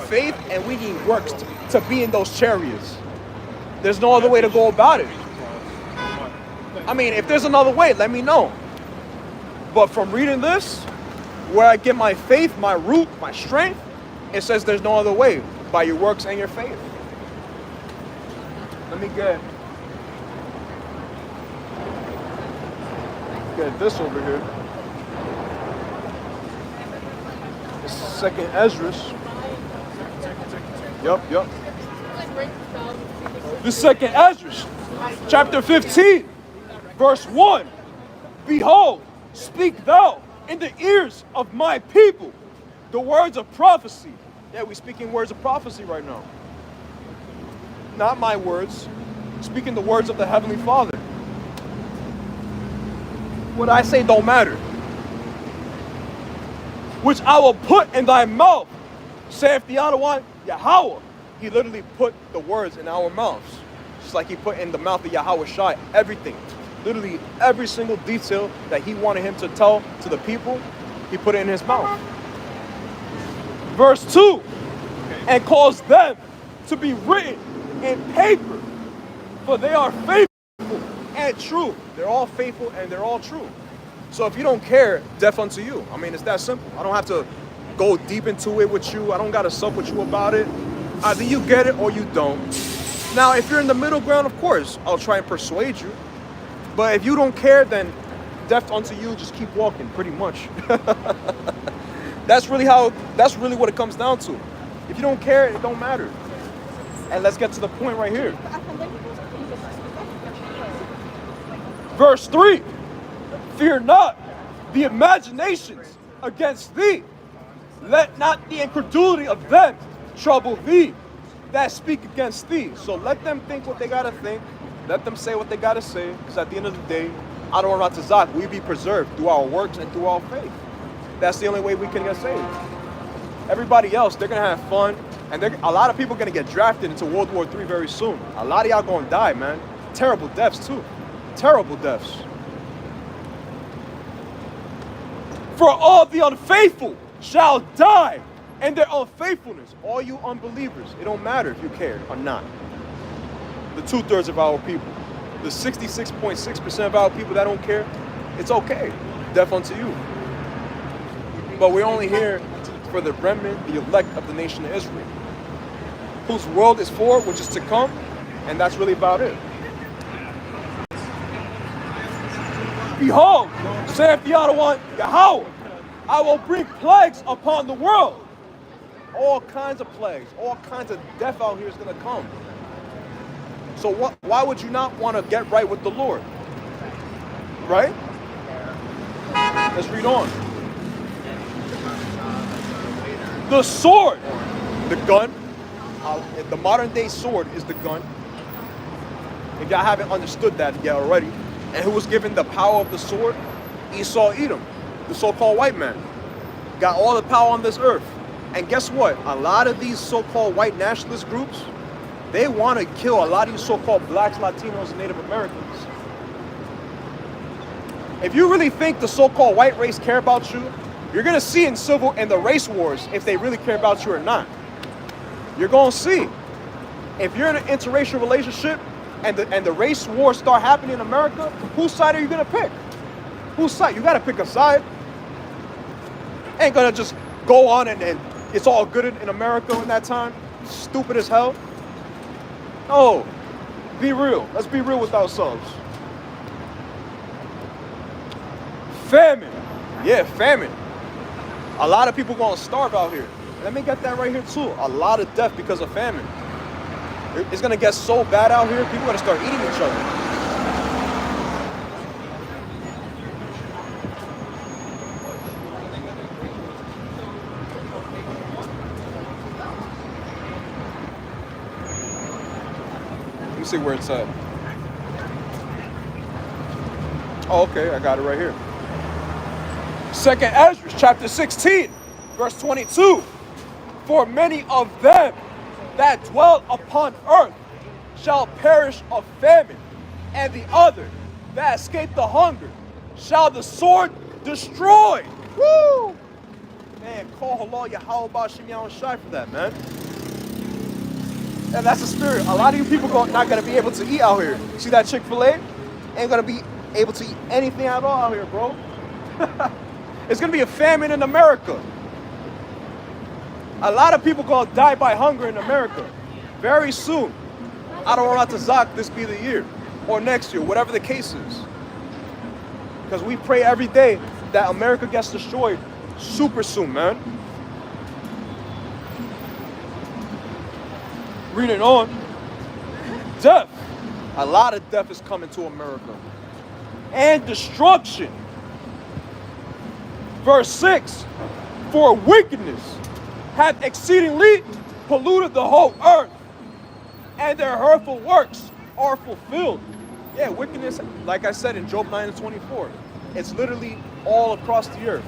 faith and we need works to be in those chariots. There's no other way to go about it. I mean, if there's another way, let me know. But from reading this, where I get my faith, my root, my strength, it says there's no other way, by your works and your faith. Let me get this over here. It's second Esdras. Yep. The second Esdras, chapter 15, verse 1. Behold, speak thou in the ears of my people the words of prophecy. Yeah, we're speaking words of prophecy right now. Not my words, speaking the words of the Heavenly Father. What I say don't matter. Which I will put in thy mouth, saith the Adonai Yahweh. He literally put the words in our mouths. Just like he put in the mouth of Yahweh Shai everything. Literally every single detail that he wanted him to tell to the people, he put it in his mouth. Verse 2, and cause them to be written in paper, for they are faithful and true. They're all faithful and they're all true. So if you don't care, deaf unto you. I mean, it's that simple. I don't have to go deep into it with you. I don't got to sup with you about it. Either you get it or you don't. Now, if you're in the middle ground, of course, I'll try and persuade you. But if you don't care, then deaf unto you, just keep walking, pretty much. That's really what it comes down to. If you don't care, it don't matter. And let's get to the point right here. Verse 3, fear not the imaginations against thee. Let not the incredulity of them trouble thee that speak against thee. So let them think what they gotta think. Let them say what they gotta say. Because at the end of the day, Adonai Ratazak, we be preserved through our works and through our faith. That's the only way we can get saved. Everybody else, they're gonna have fun. And a lot of people are gonna get drafted into World War III very soon. A lot of y'all gonna die, man. Terrible deaths too. Terrible deaths. For all the unfaithful shall die in their unfaithfulness. All you unbelievers, it don't matter if you care or not. The 2/3 of our people, the 66.6% of our people that don't care, it's okay. Deaf unto you. But we're only here for the remnant, the elect of the nation of Israel, whose world is for, which is to come, and that's really about it. Behold, saith the Adonai Yahweh, I will bring plagues upon the world. All kinds of plagues, all kinds of death out here is going to come. So why would you not want to get right with the Lord? Right? Let's read on. The sword, the gun, the modern day sword is the gun. If y'all haven't understood that yet already. And who was given the power of the sword? Esau Edom, the so-called white man. Got all the power on this earth. And guess what? A lot of these so-called white nationalist groups, they want to kill a lot of these so-called blacks, Latinos, and Native Americans. If you really think the so-called white race care about you, you're gonna see in the race wars if they really care about you or not. You're gonna see. If you're in an interracial relationship and the race wars start happening in America, whose side are you gonna pick? Whose side? You gotta pick a side. Ain't gonna just go on and it's all good in America in that time. Stupid as hell. No, be real. Let's be real with ourselves. Famine. Yeah, famine. A lot of people gonna starve out here. Let me get that right here too. A lot of death because of famine. It's gonna get so bad out here, people are gonna start eating each other. Let me see where it's at. Oh, okay, I got it right here. 2nd Ezra, chapter 16, verse 22. For many of them that dwell upon earth shall perish of famine, and the other that escape the hunger shall the sword destroy. Woo! Man, call Allah Yahweh Shem Yahweh Shai for that, man. And that's the spirit. A lot of you people not gonna be able to eat out here. See that Chick-fil-A? Ain't gonna be able to eat anything at all out here, bro. It's gonna be a famine in America. A lot of people gonna die by hunger in America very soon. I don't want to Zak this be the year or next year, whatever the case is. Because we pray every day that America gets destroyed super soon, man. Reading on. Death. A lot of death is coming to America. And destruction. Verse 6. For wickedness hath exceedingly polluted the whole earth, and their hurtful works are fulfilled. Yeah, wickedness, like I said in Job 9:24, it's literally all across the earth.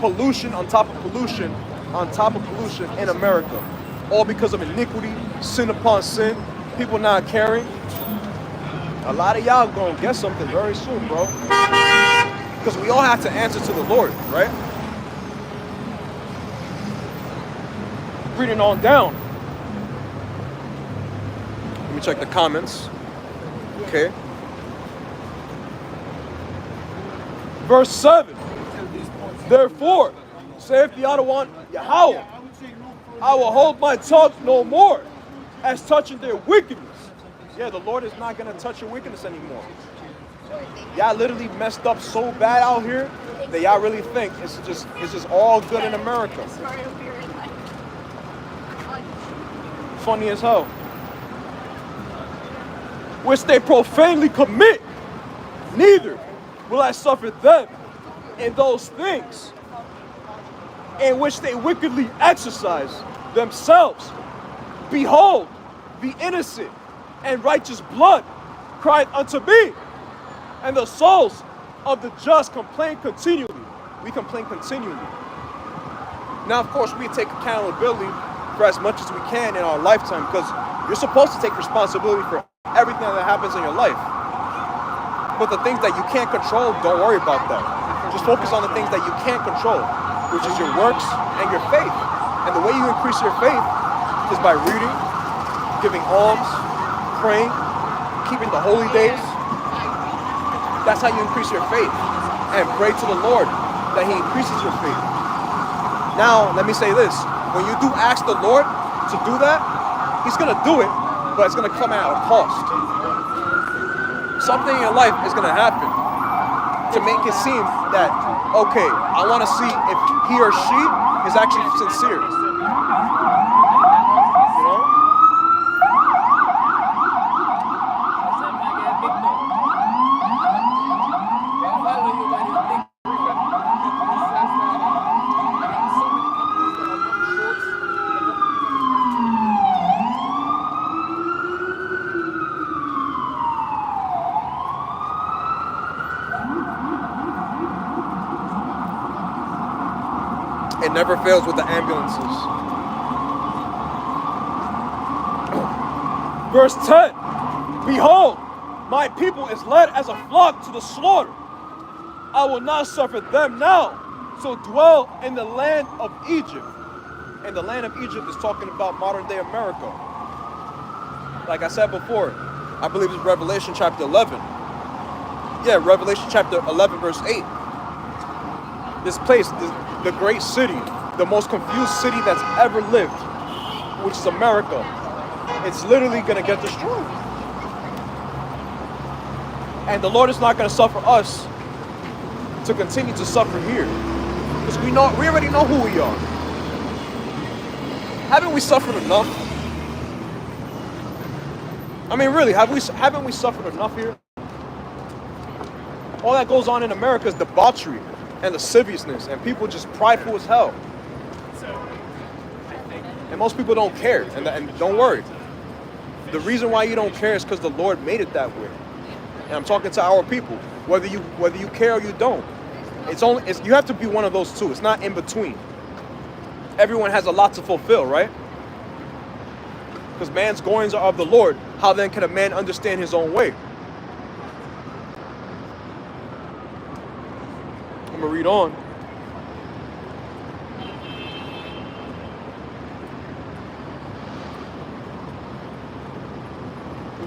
Pollution on top of pollution on top of pollution in America. All because of iniquity, sin upon sin, people not caring. A lot of y'all gonna get something very soon, bro. Because we all have to answer to the Lord, right? Reading on down. Let me check the comments. Okay. Verse 7. Therefore, saith the Adonai Yahweh, I will hold my tongue no more as touching their wickedness. Yeah, the Lord is not going to touch your wickedness anymore. Y'all literally messed up so bad out here that y'all really think it's just all good in America. Funny as hell. Which they profanely commit, neither will I suffer them in those things in which they wickedly exercise themselves. Behold, the innocent and righteous blood cried unto me, and the souls of the just complain continually. We complain continually. Now, of course, we take accountability for as much as we can in our lifetime, because you're supposed to take responsibility for everything that happens in your life. But the things that you can't control, don't worry about that. Just focus on the things that you can't control, which is your works and your faith. And the way you increase your faith is by reading, giving alms, praying, keeping the holy days. That's how you increase your faith. And pray to the Lord that He increases your faith. Now, let me say this. When you do ask the Lord to do that, He's going to do it, but it's going to come at a cost. Something in your life is going to happen to make it seem that, okay, I want to see if he or she is actually sincere. You know? It never fails with the ambulances. Verse 10. Behold, my people is led as a flock to the slaughter. I will not suffer them now to dwell in the land of Egypt. And the land of Egypt is talking about modern day America. Like I said before, I believe it's Revelation chapter 11. Yeah, Revelation chapter 11, verse 8. This place, the great city, the most confused city that's ever lived, which is America, it's literally going to get destroyed. And the Lord is not going to suffer us to continue to suffer here. Because we already know who we are. Haven't we suffered enough? I mean, really, haven't we suffered enough here? All that goes on in America is debauchery and lasciviousness, and people just prideful as hell. And most people don't care, and don't worry. The reason why you don't care is because the Lord made it that way. And I'm talking to our people, whether you care or you don't. You have to be one of those two. It's not in between. Everyone has a lot to fulfill, right? Because man's goings are of the Lord. How then can a man understand his own way? I'm gonna read on.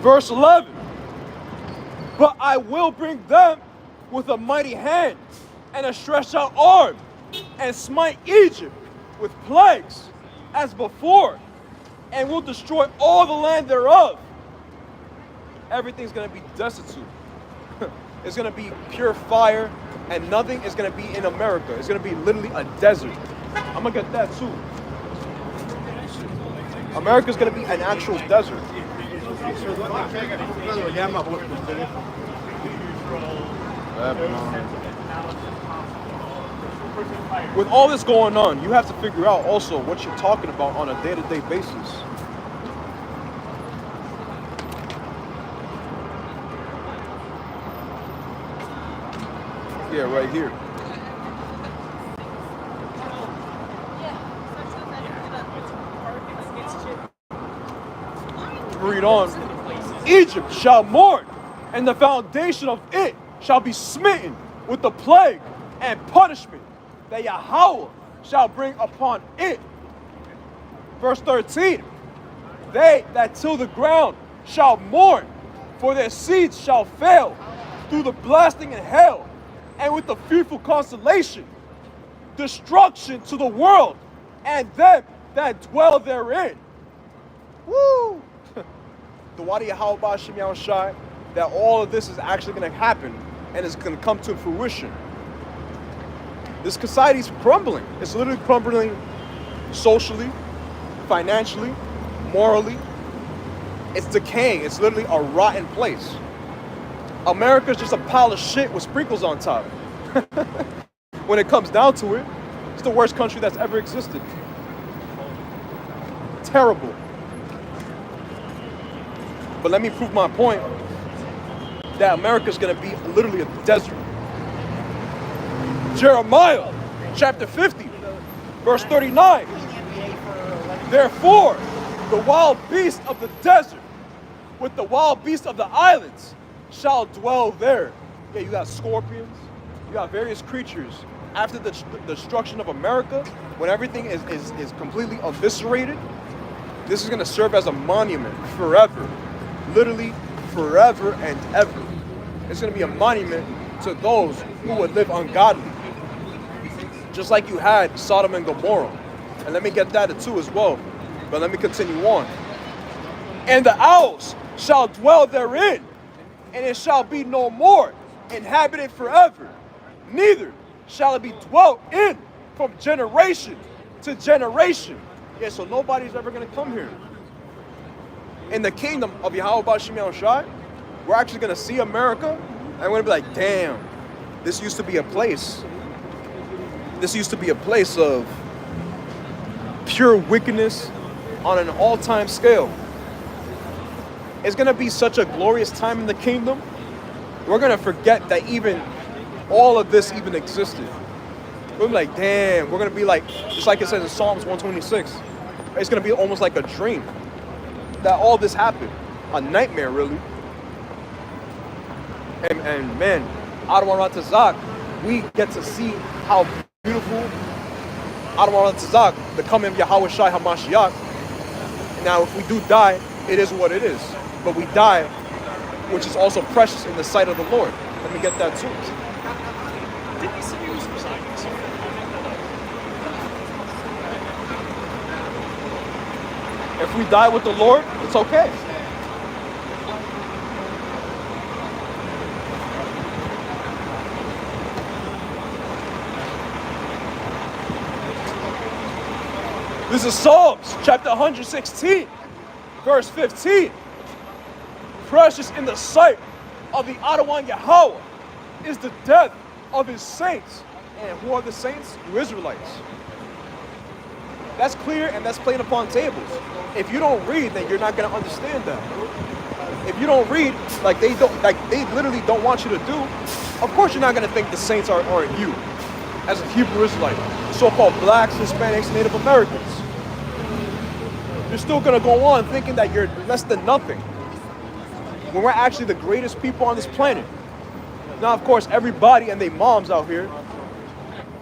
Verse 11. But I will bring them with a mighty hand and a stretched out arm, and smite Egypt with plagues as before, and will destroy all the land thereof. Everything's going to be destitute. It's going to be pure fire, and nothing is going to be in America. It's going to be literally a desert. I'm going to get that too. America's going to be an actual desert. With all this going on, you have to figure out also what you're talking about on a day-to-day basis. Yeah, right here. Read on. Egypt shall mourn, and the foundation of it shall be smitten with the plague and punishment that Yahweh shall bring upon it. Verse 13. They that till the ground shall mourn, for their seeds shall fail through the blasting and hail, and with the fearful constellation, destruction to the world and them that dwell therein. Woo! The Wadi Yahweh Ba'Shem Yahushai, that all of this is actually going to happen and is going to come to fruition. This society is crumbling. It's literally crumbling socially, financially, morally. It's decaying. It's literally a rotten place. America's just a pile of shit with sprinkles on top. When it comes down to it, it's the worst country that's ever existed. Terrible. But let me prove my point that America's going to be literally a desert. Jeremiah chapter 50, verse 39. Therefore, the wild beasts of the desert with the wild beasts of the islands shall dwell there. Yeah, you got scorpions, you got various creatures. After the destruction of America, when everything is completely eviscerated, this is going to serve as a monument forever. Literally forever and ever. It's going to be a monument to those who would live ungodly. Just like you had Sodom and Gomorrah. And let me get that too as well. But let me continue on. And the owls shall dwell therein, and it shall be no more inhabited forever. Neither shall it be dwelt in from generation to generation. Yeah, so nobody's ever going to come here. In the kingdom of Yahweh Ba'Shem Yahushai, we're actually going to see America, and we're going to be like, damn, this used to be a place. This used to be a place of pure wickedness on an all-time scale. It's going to be such a glorious time in the kingdom. We're going to forget that even all of this even existed. We're like, damn, we're gonna be like, just like it says in Psalms 126. It's gonna be almost like a dream that all this happened, a nightmare really. And man, Adawan Ratazak, we get to see how beautiful Adawan Ratazak, the coming of Yahweh Shai HaMashiach. Now, if we do die, it is what it is. But we die, which is also precious in the sight of the Lord. Let me get that too. Didn't he say he was resigning somewhere? If we die with the Lord, it's okay. This is Psalms chapter 116, verse 15. Precious in the sight of the Adawan Yahweh is the death of his saints. And who are the saints? You Israelites. That's clear and that's plain upon tables. If you don't read, then you're not going to understand that. If you don't read, like they literally don't want you to do, of course you're not going to think the saints are you as a Hebrew Israelite, so-called blacks, Hispanics, Native Americans. You're still going to go on thinking that you're less than nothing when we're actually the greatest people on this planet. Now, of course, everybody and their moms out here,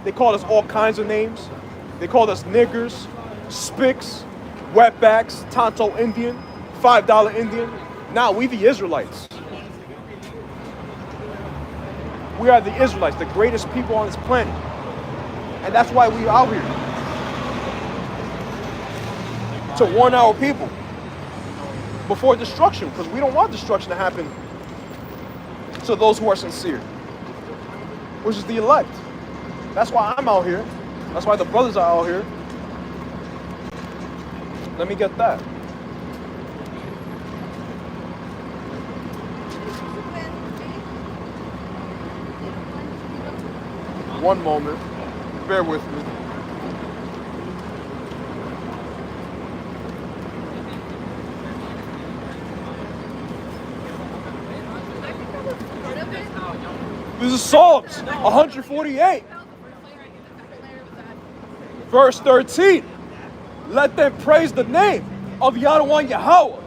they call us all kinds of names. They called us niggers, spics, wetbacks, Tonto Indian, $5 Indian. Now we the Israelites. We are the Israelites, the greatest people on this planet. And that's why we are out here. To warn our people before destruction, because we don't want destruction to happen to those who are sincere, which is the elect. That's why I'm out here. That's why the brothers are out here. Let me get that. One moment. Bear with me. This is Psalms 148, verse 13. Let them praise the name of Yahweh Yahweh,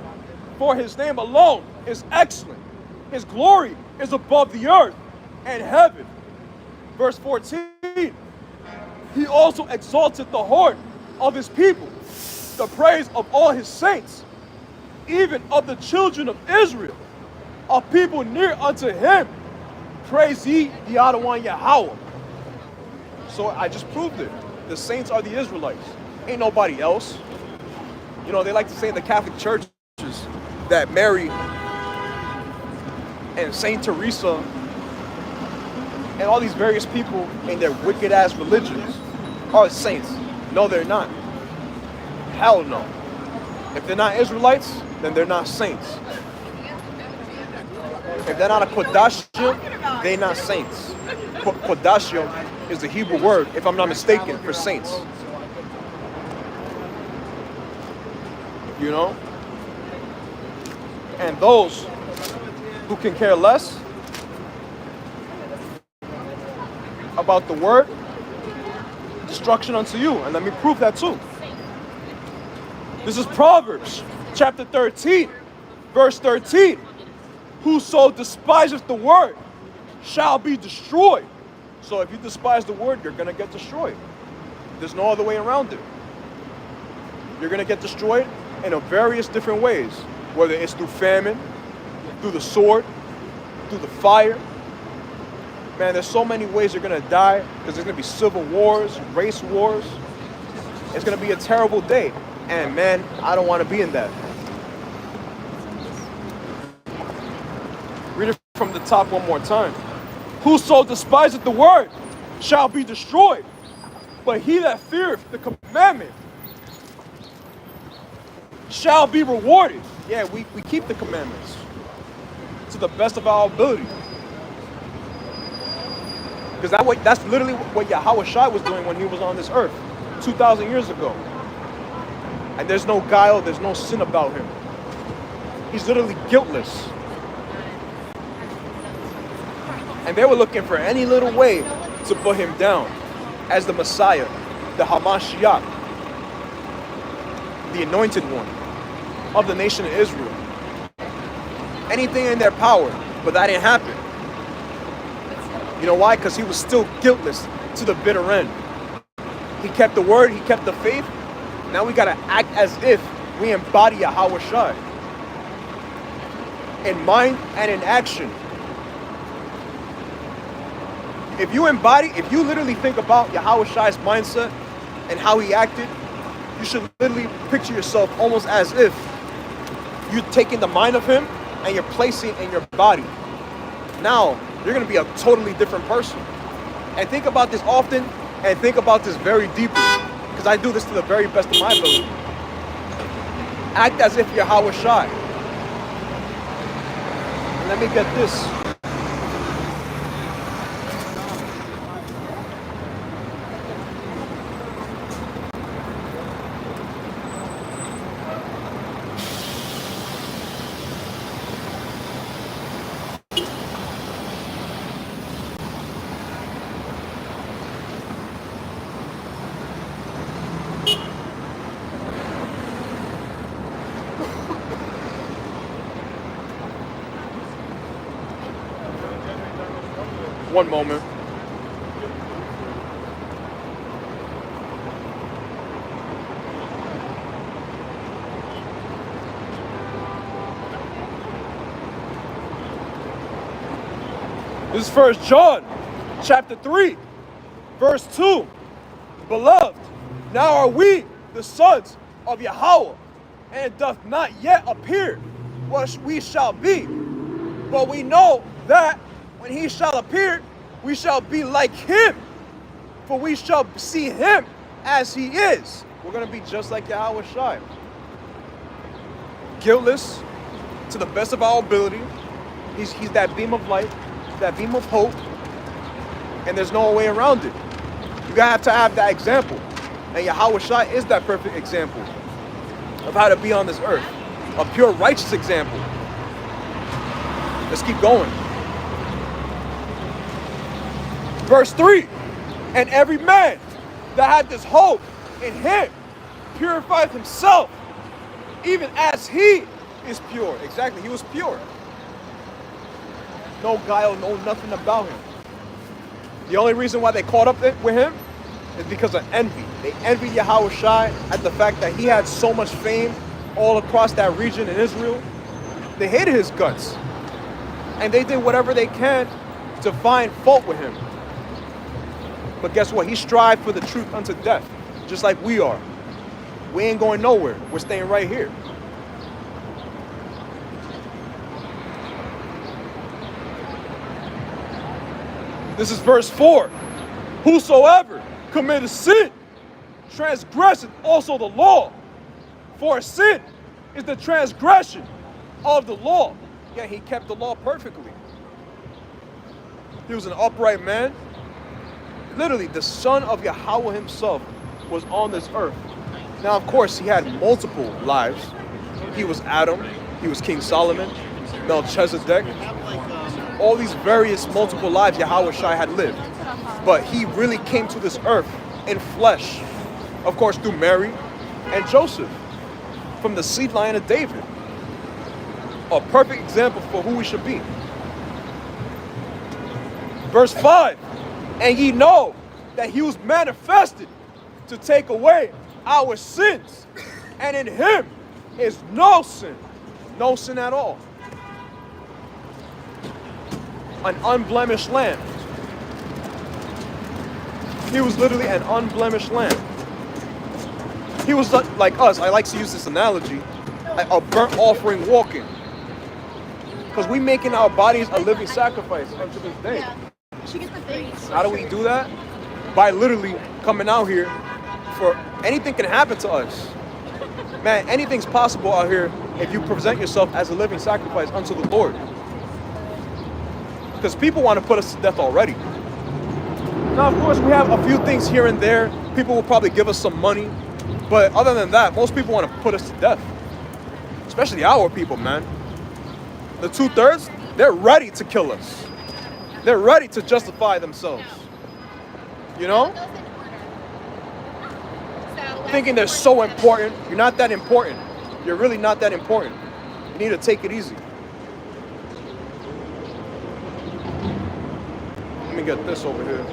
for his name alone is excellent. His glory is above the earth and heaven. Verse 14. He also exalted the horn of his people, the praise of all his saints, even of the children of Israel, a people near unto him. Praise ye the Adawan Yahweh. So I just proved it. The saints are the Israelites. Ain't nobody else. You know, they like to say in the Catholic churches that Mary and Saint Teresa and all these various people in their wicked ass religions are saints. No, they're not. Hell no. If they're not Israelites, then they're not saints. If they're not a Kodashim, they're not saints. Kodashim is the Hebrew word, if I'm not mistaken, for saints. You know? And those who can care less about the word, destruction unto you. And let me prove that too. This is Proverbs chapter 13, verse 13. Whoso despiseth the word shall be destroyed. So if you despise the word, you're going to get destroyed. There's no other way around it. You're going to get destroyed in various different ways, whether it's through famine, through the sword, through the fire. Man, there's so many ways you're going to die, because there's going to be civil wars, race wars. It's going to be a terrible day. And man, I don't want to be in that. Read it from the top one more time. Whoso despiseth the word shall be destroyed, but he that feareth the commandment shall be rewarded. Yeah, we keep the commandments to the best of our ability. Because that's literally what Yahweh Shai was doing when he was on this earth 2,000 years ago. And there's no guile, there's no sin about him. He's literally guiltless. And they were looking for any little way to put him down. as the Messiah, the Hamashiach, the anointed one of the nation of Israel. Anything in their power, but that didn't happen. You know why? Because he was still guiltless to the bitter end. He kept the word, he kept the faith. Now we gotta act as if we embody Yahweh Shai. In mind and in action. If you literally think about Yahweh Shai's mindset and how he acted, you should literally picture yourself almost as if you're taking the mind of him and you're placing it in your body. Now, you're going to be a totally different person. And think about this often, and think about this very deeply, because I do this to the very best of my ability. Act as if you're Yahweh Shai. And let me get this. One moment. This is 1 John, chapter 3, verse 2. Beloved, now are we the sons of Yahweh, and it doth not yet appear what we shall be. But we know that when he shall appear, we shall be like him, for we shall see him as he is. We're going to be just like Yahweh Shai. Guiltless, to the best of our ability. He's that beam of light, that beam of hope, and there's no way around it. You have to have that example. And Yahweh Shai is that perfect example of how to be on this earth. A pure righteous example. Let's keep going. Verse 3, and every man that had this hope in him purified himself, even as he is pure. Exactly, he was pure. No guile, no nothing about him. The only reason why they caught up with him is because of envy. They envied Yahweh Shai at the fact that he had so much fame all across that region in Israel. They hated his guts. And they did whatever they can to find fault with him. But guess what? He strived for the truth unto death, just like we are. We ain't going nowhere. We're staying right here. This is verse 4. Whosoever committeth sin transgresseth also the law. For sin is the transgression of the law. Yet he kept the law perfectly. He was an upright man. Literally, the son of Yahweh himself was on this earth. Now, of course, he had multiple lives. He was Adam. He was King Solomon, Melchizedek. All these various multiple lives Yahweh Shai had lived. But he really came to this earth in flesh. Of course, through Mary and Joseph, from the seed line of David. A perfect example for who we should be. Verse 5, and ye know that he was manifested to take away our sins, and in him is no sin at all. An unblemished lamb. He was literally an unblemished lamb. He was like us. I like to use this analogy, a burnt offering walking. Because we making our bodies a living sacrifice unto this day. How do we do that? By literally coming out here for anything can happen to us. Man, anything's possible out here if you present yourself as a living sacrifice unto the Lord. Because people want to put us to death already. Now, of course, we have a few things here and there. People will probably give us some money. But other than that, most people want to put us to death. Especially our people, man. The 2/3, they're ready to kill us. They're ready to justify themselves. You know? thinking they're so important. You're not that important. You're really not that important. You need to take it easy. Let me get this over here.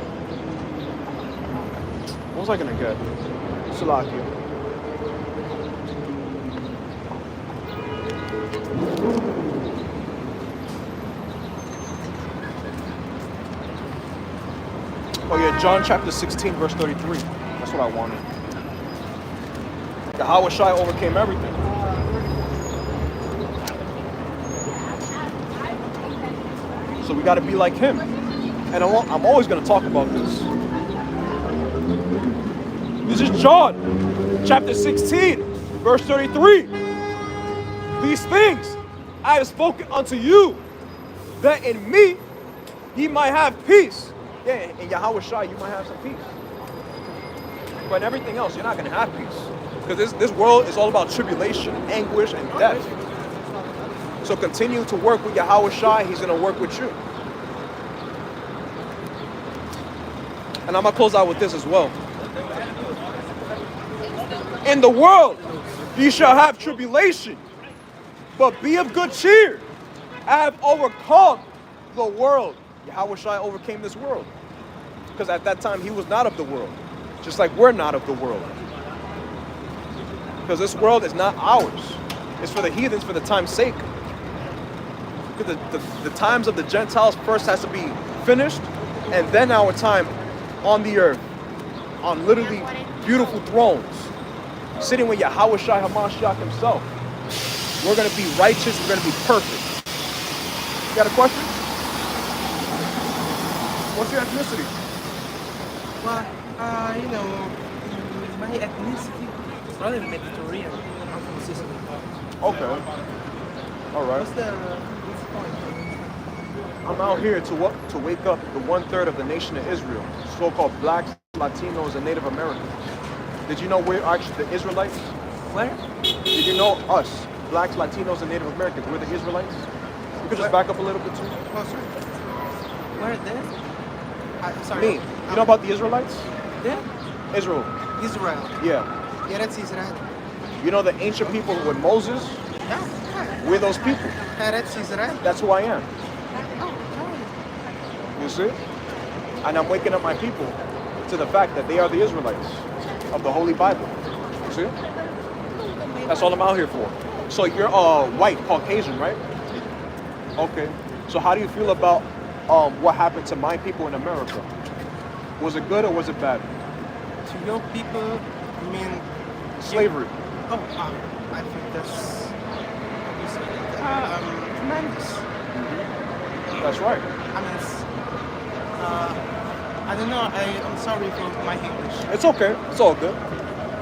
What was I gonna get? Salakia. Oh yeah, John chapter 16, verse 33. That's what I wanted. Yahweh Shai overcame everything. So we got to be like him. And I'm always going to talk about this. This is John chapter 16, verse 33. These things I have spoken unto you, that in me ye might have peace. Yeah, in Yahweh Shai you might have some peace. But in everything else, you're not going to have peace. Because this world is all about tribulation, anguish, and death. So continue to work with Yahweh Shai, he's going to work with you. And I'm going to close out with this as well. In the world, ye shall have tribulation, but be of good cheer. I have overcome the world. Yahweh Shai overcame this world. Because at that time, he was not of the world. Just like we're not of the world. Because this world is not ours. It's for the heathens for the time's sake. Because the times of the Gentiles first has to be finished, and then our time on the earth, on literally beautiful thrones, sitting with Yahweh Shai HaMashiach himself. We're going to be righteous, we're going to be perfect. You got a question? What's your ethnicity? Well, my ethnicity is probably Mediterranean. I'm from Sicily. Okay. All right. What's the point? I'm out here to wake up the 1/3 of the nation of Israel, so-called blacks, Latinos, and Native Americans. Did you know we're actually the Israelites? Where? Did you know us, blacks, Latinos, and Native Americans, we're the Israelites? You could just back up a little bit too. Closer. Where this? Sorry. Me. You know about the Israelites? Yeah. Israel. Israel. Yeah. Yeah, that's Israel. You know the ancient people with Moses? Yeah. We're those people. Yeah, that's Israel. That's who I am. Oh, You see? And I'm waking up my people to the fact that they are the Israelites of the Holy Bible. You see? That's all I'm out here for. So you're white, Caucasian, right? Okay. So how do you feel about what happened to my people in America? Was it good or was it bad? to your people, I mean, Slavery. oh, I think that's tremendous. That's right. I mean, it's, I don't know. I'm sorry for my English. It's okay. It's all good.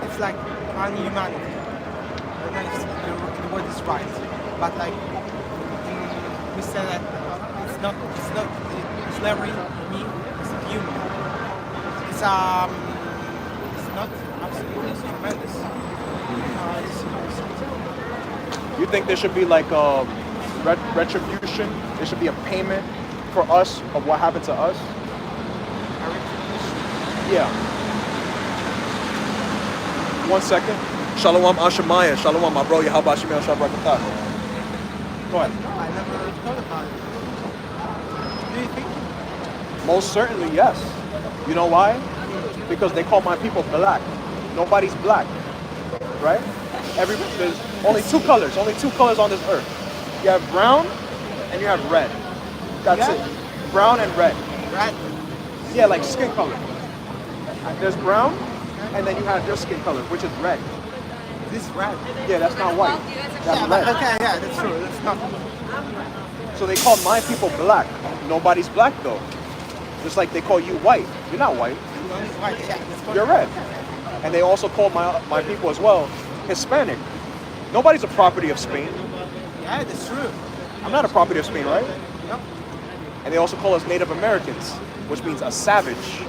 It's like unhumanity. I don't know if the word is right, but like we say that it's not slavery. Me, it's human. It's not absolutely tremendous. You think there should be like retribution? There should be a payment for us of what happened to us? Yeah. 1 second. Shalom Ashamaya. Shalom, my bro. Yahweh Shemel Shabrakatah. Go ahead. I never thought about it. Do you think? Most certainly, yes. You know why? Because they call my people black. Nobody's black, right? There's only two colors on this earth. You have brown and you have red. That's it. Brown and red. Right. Yeah, like skin color. There's brown, and then you have your skin color, which is red. This red. Yeah, that's not white. That's Yeah, red. okay, yeah, that's true. That's not. So they call my people black. Nobody's black though. Just like they call you white. You're not white. Right, yeah, that's what. You're red. And they also call my people as well Hispanic. Nobody's a property of Spain. Yeah, that's true. I'm not a property of Spain, right? Yep. And they also call us Native Americans, which means a savage.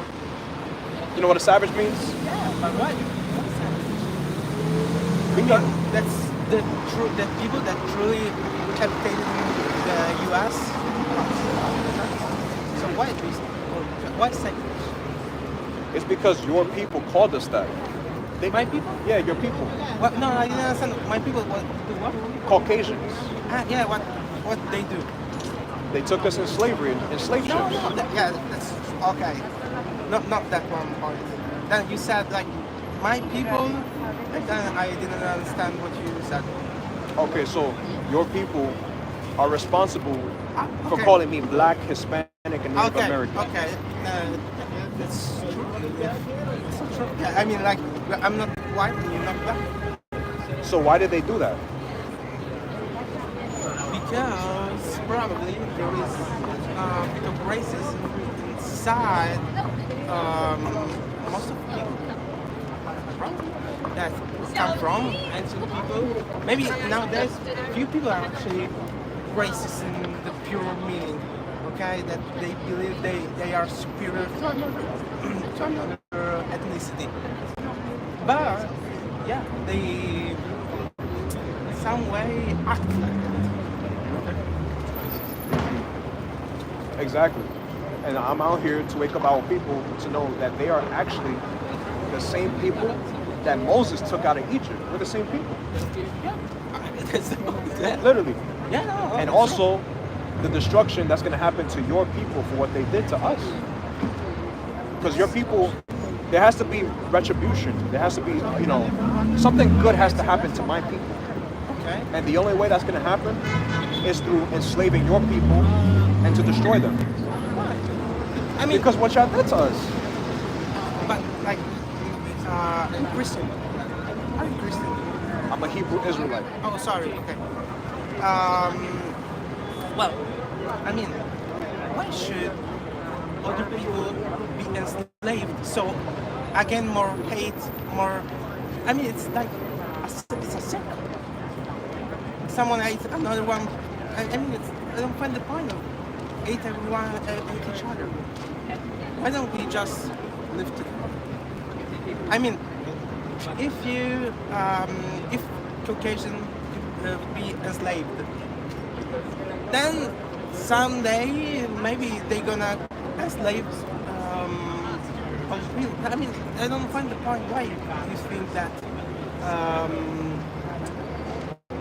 You know what a savage means? Yeah, but what? Because That's the people that truly capitated the U.S. So what reason? Or what second? it's because your people called us that. My people? Yeah, your people. What? No, I didn't understand. My people, what? Caucasians. Yeah, what they do? They took us in slavery, in slave ships. No, yeah, that's okay. Not that one part. Then you said like my people, and then I didn't understand what you said. Okay, so your people are responsible for okay. calling me black, Hispanic, and Native Okay, American. okay. That's true. Yeah. It's not true. Yeah, I mean, like, I'm not white and you're not black. So why did they do that? Because probably there is a bit of racism inside most of the people. Probably. That come from ancient people. Maybe nowadays few people are actually racist in the pure meaning. Okay, that they believe they are superior to another ethnicity. But yeah, they in some way act like that. Exactly. And I'm out here to wake up our people to know that they are actually the same people that Moses took out of Egypt. We're the same people. Yeah. Literally. Yeah, no, And sure. also the destruction that's going to happen to your people for what they did to us. Because your people, there has to be retribution. There has to be, something good has to happen to my people. Okay. And the only way that's going to happen is through enslaving your people and to destroy them. I mean, Because what y'all did to us. but like, Christian. Are you Christian? I'm a Hebrew Israelite. Oh, sorry. Okay. Well, I mean, why should other people be enslaved? So, again, more hate, more. I mean, it's like it's a circle. Someone hates another one. I mean, I don't find the point of hate everyone, hate each other. Why don't we just live together? I mean, if Caucasian would be enslaved, then someday maybe they're gonna enslave other people. I mean, I don't find the point why you think that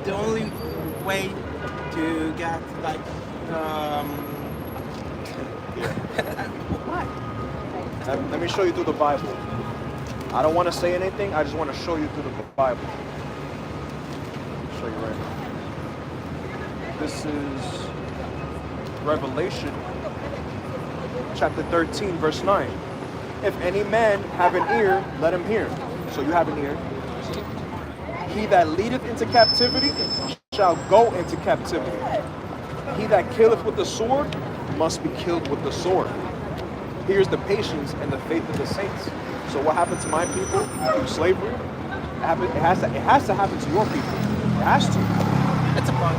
the only way to get like why? Let me show you through the Bible. I don't want to say anything. I just want to show you through the Bible. I'll show you right now. This is Revelation chapter 13, verse 9. If any man have an ear, let him hear. So you have an ear. He that leadeth into captivity shall go into captivity. He that killeth with the sword must be killed with the sword. Here's the patience and the faith of the saints. So what happened to my people through slavery? It has to happen to your people. It has to. That's a point.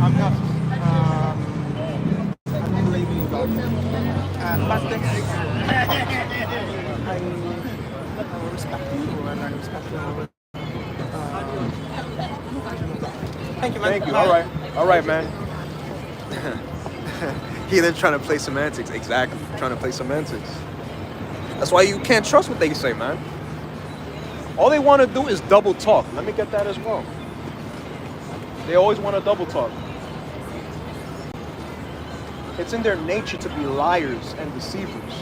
I'm not believing in God. But that's I respect you and I respect your thank you, man. Thank you. All right, man. Heathen trying to play semantics. Exactly. Trying to play semantics. That's why you can't trust what they say, man. All they want to do is double talk. Let me get that as well. They always want to double talk. It's in their nature to be liars and deceivers.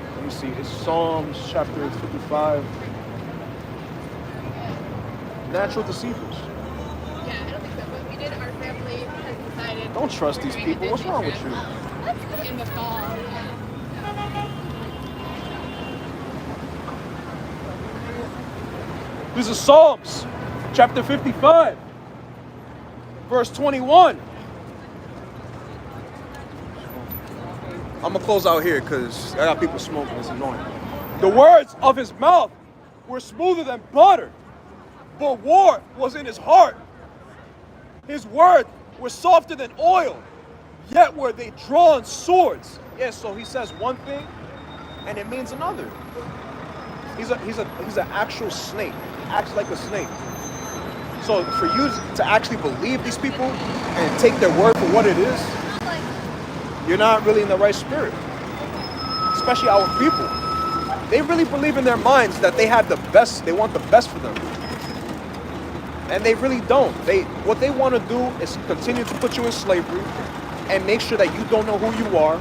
Let me see. It's Psalms chapter 55. Natural deceivers. Yeah, I don't think so, but we did. Our family has decided. Don't trust these people. What's wrong with you? In the fall. This is Psalms chapter 55, verse 21. I'm gonna close out here because I got people smoking. It's annoying. The words of his mouth were smoother than butter, but war was in his heart. His words were softer than oil, yet were they drawn swords. Yes, so he says one thing, and it means another. He's an actual snake. He acts like a snake. So for you to actually believe these people and take their word for what it is, you're not really in the right spirit. especially our people. They really believe in their minds that they have the best, they want the best for them. And they really don't. What they want to do is continue to put you in slavery and make sure that you don't know who you are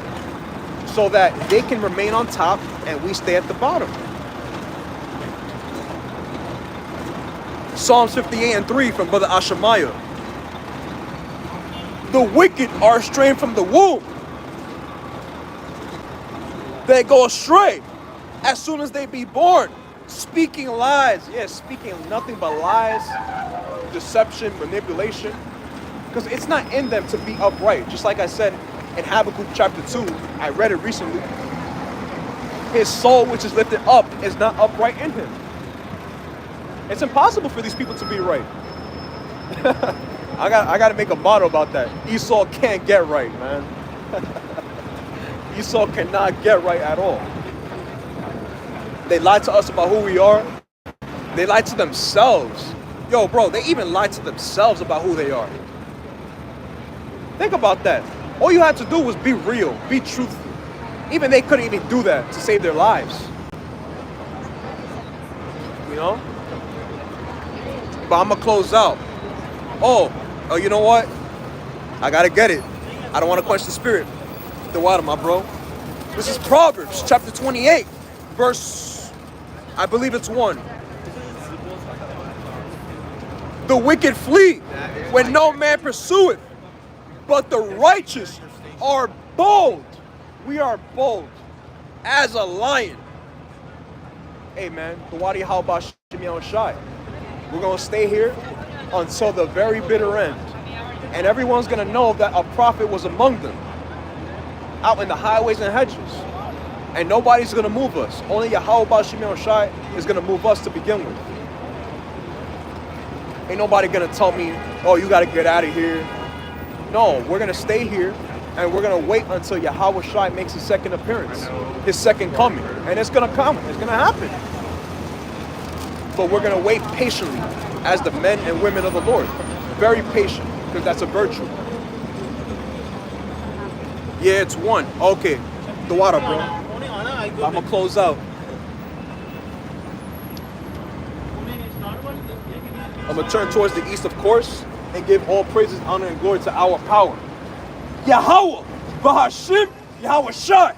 so that they can remain on top and we stay at the bottom. Psalms 58:3 from Brother Ashemaiah. The wicked are estranged from the womb. They go astray as soon as they be born, speaking lies. Yes, speaking nothing but lies, deception, manipulation. Because it's not in them to be upright. Just like I said in Habakkuk chapter 2, I read it recently. His soul which is lifted up is not upright in him. It's impossible for these people to be right. I got to make a motto about that. Esau can't get right, man. Esau cannot get right at all. They lie to us about who we are. They lie to themselves. Yo, bro, they even lie to themselves about who they are. Think about that. All you had to do was be real, be truthful. Even they couldn't even do that to save their lives. You know? But I'm gonna close out. Oh, you know what? I gotta get it. I don't want to quench the spirit. The water, my bro. This is Proverbs chapter 28, verse, I believe it's 1. The wicked flee when no man pursueth, but the righteous are bold. We are bold as a lion. Hey man, the Wadi Halba Shimei Shai. We're gonna stay here until the very bitter end. And everyone's gonna know that a prophet was among them, out in the highways and hedges. And nobody's gonna move us. Only Yahweh Shimei Shai is gonna move us to begin with. Ain't nobody gonna tell me, oh, you gotta get out of here. No, we're gonna stay here and we're gonna wait until Yahweh Shai makes his second appearance, his second coming. And it's gonna come, it's gonna happen. But we're gonna wait patiently as the men and women of the Lord. Very patient, because that's a virtue. Yeah, it's 1. Okay, the water, bro. I'm gonna close out. I'm gonna turn towards the east, of course, and give all praises, honor, and glory to our power. Yahweh, Bahashim, Yahweh Shai.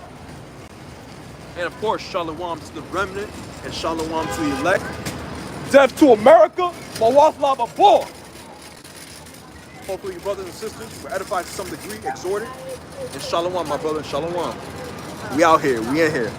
And of course, Shalom to the remnant, and Shalom to the elect. Death to America, Mawaf Lababor. Hopefully, you brothers and sisters were edified to some degree, exhorted. And Shalom, my brother, Shalom. We out here, we in here.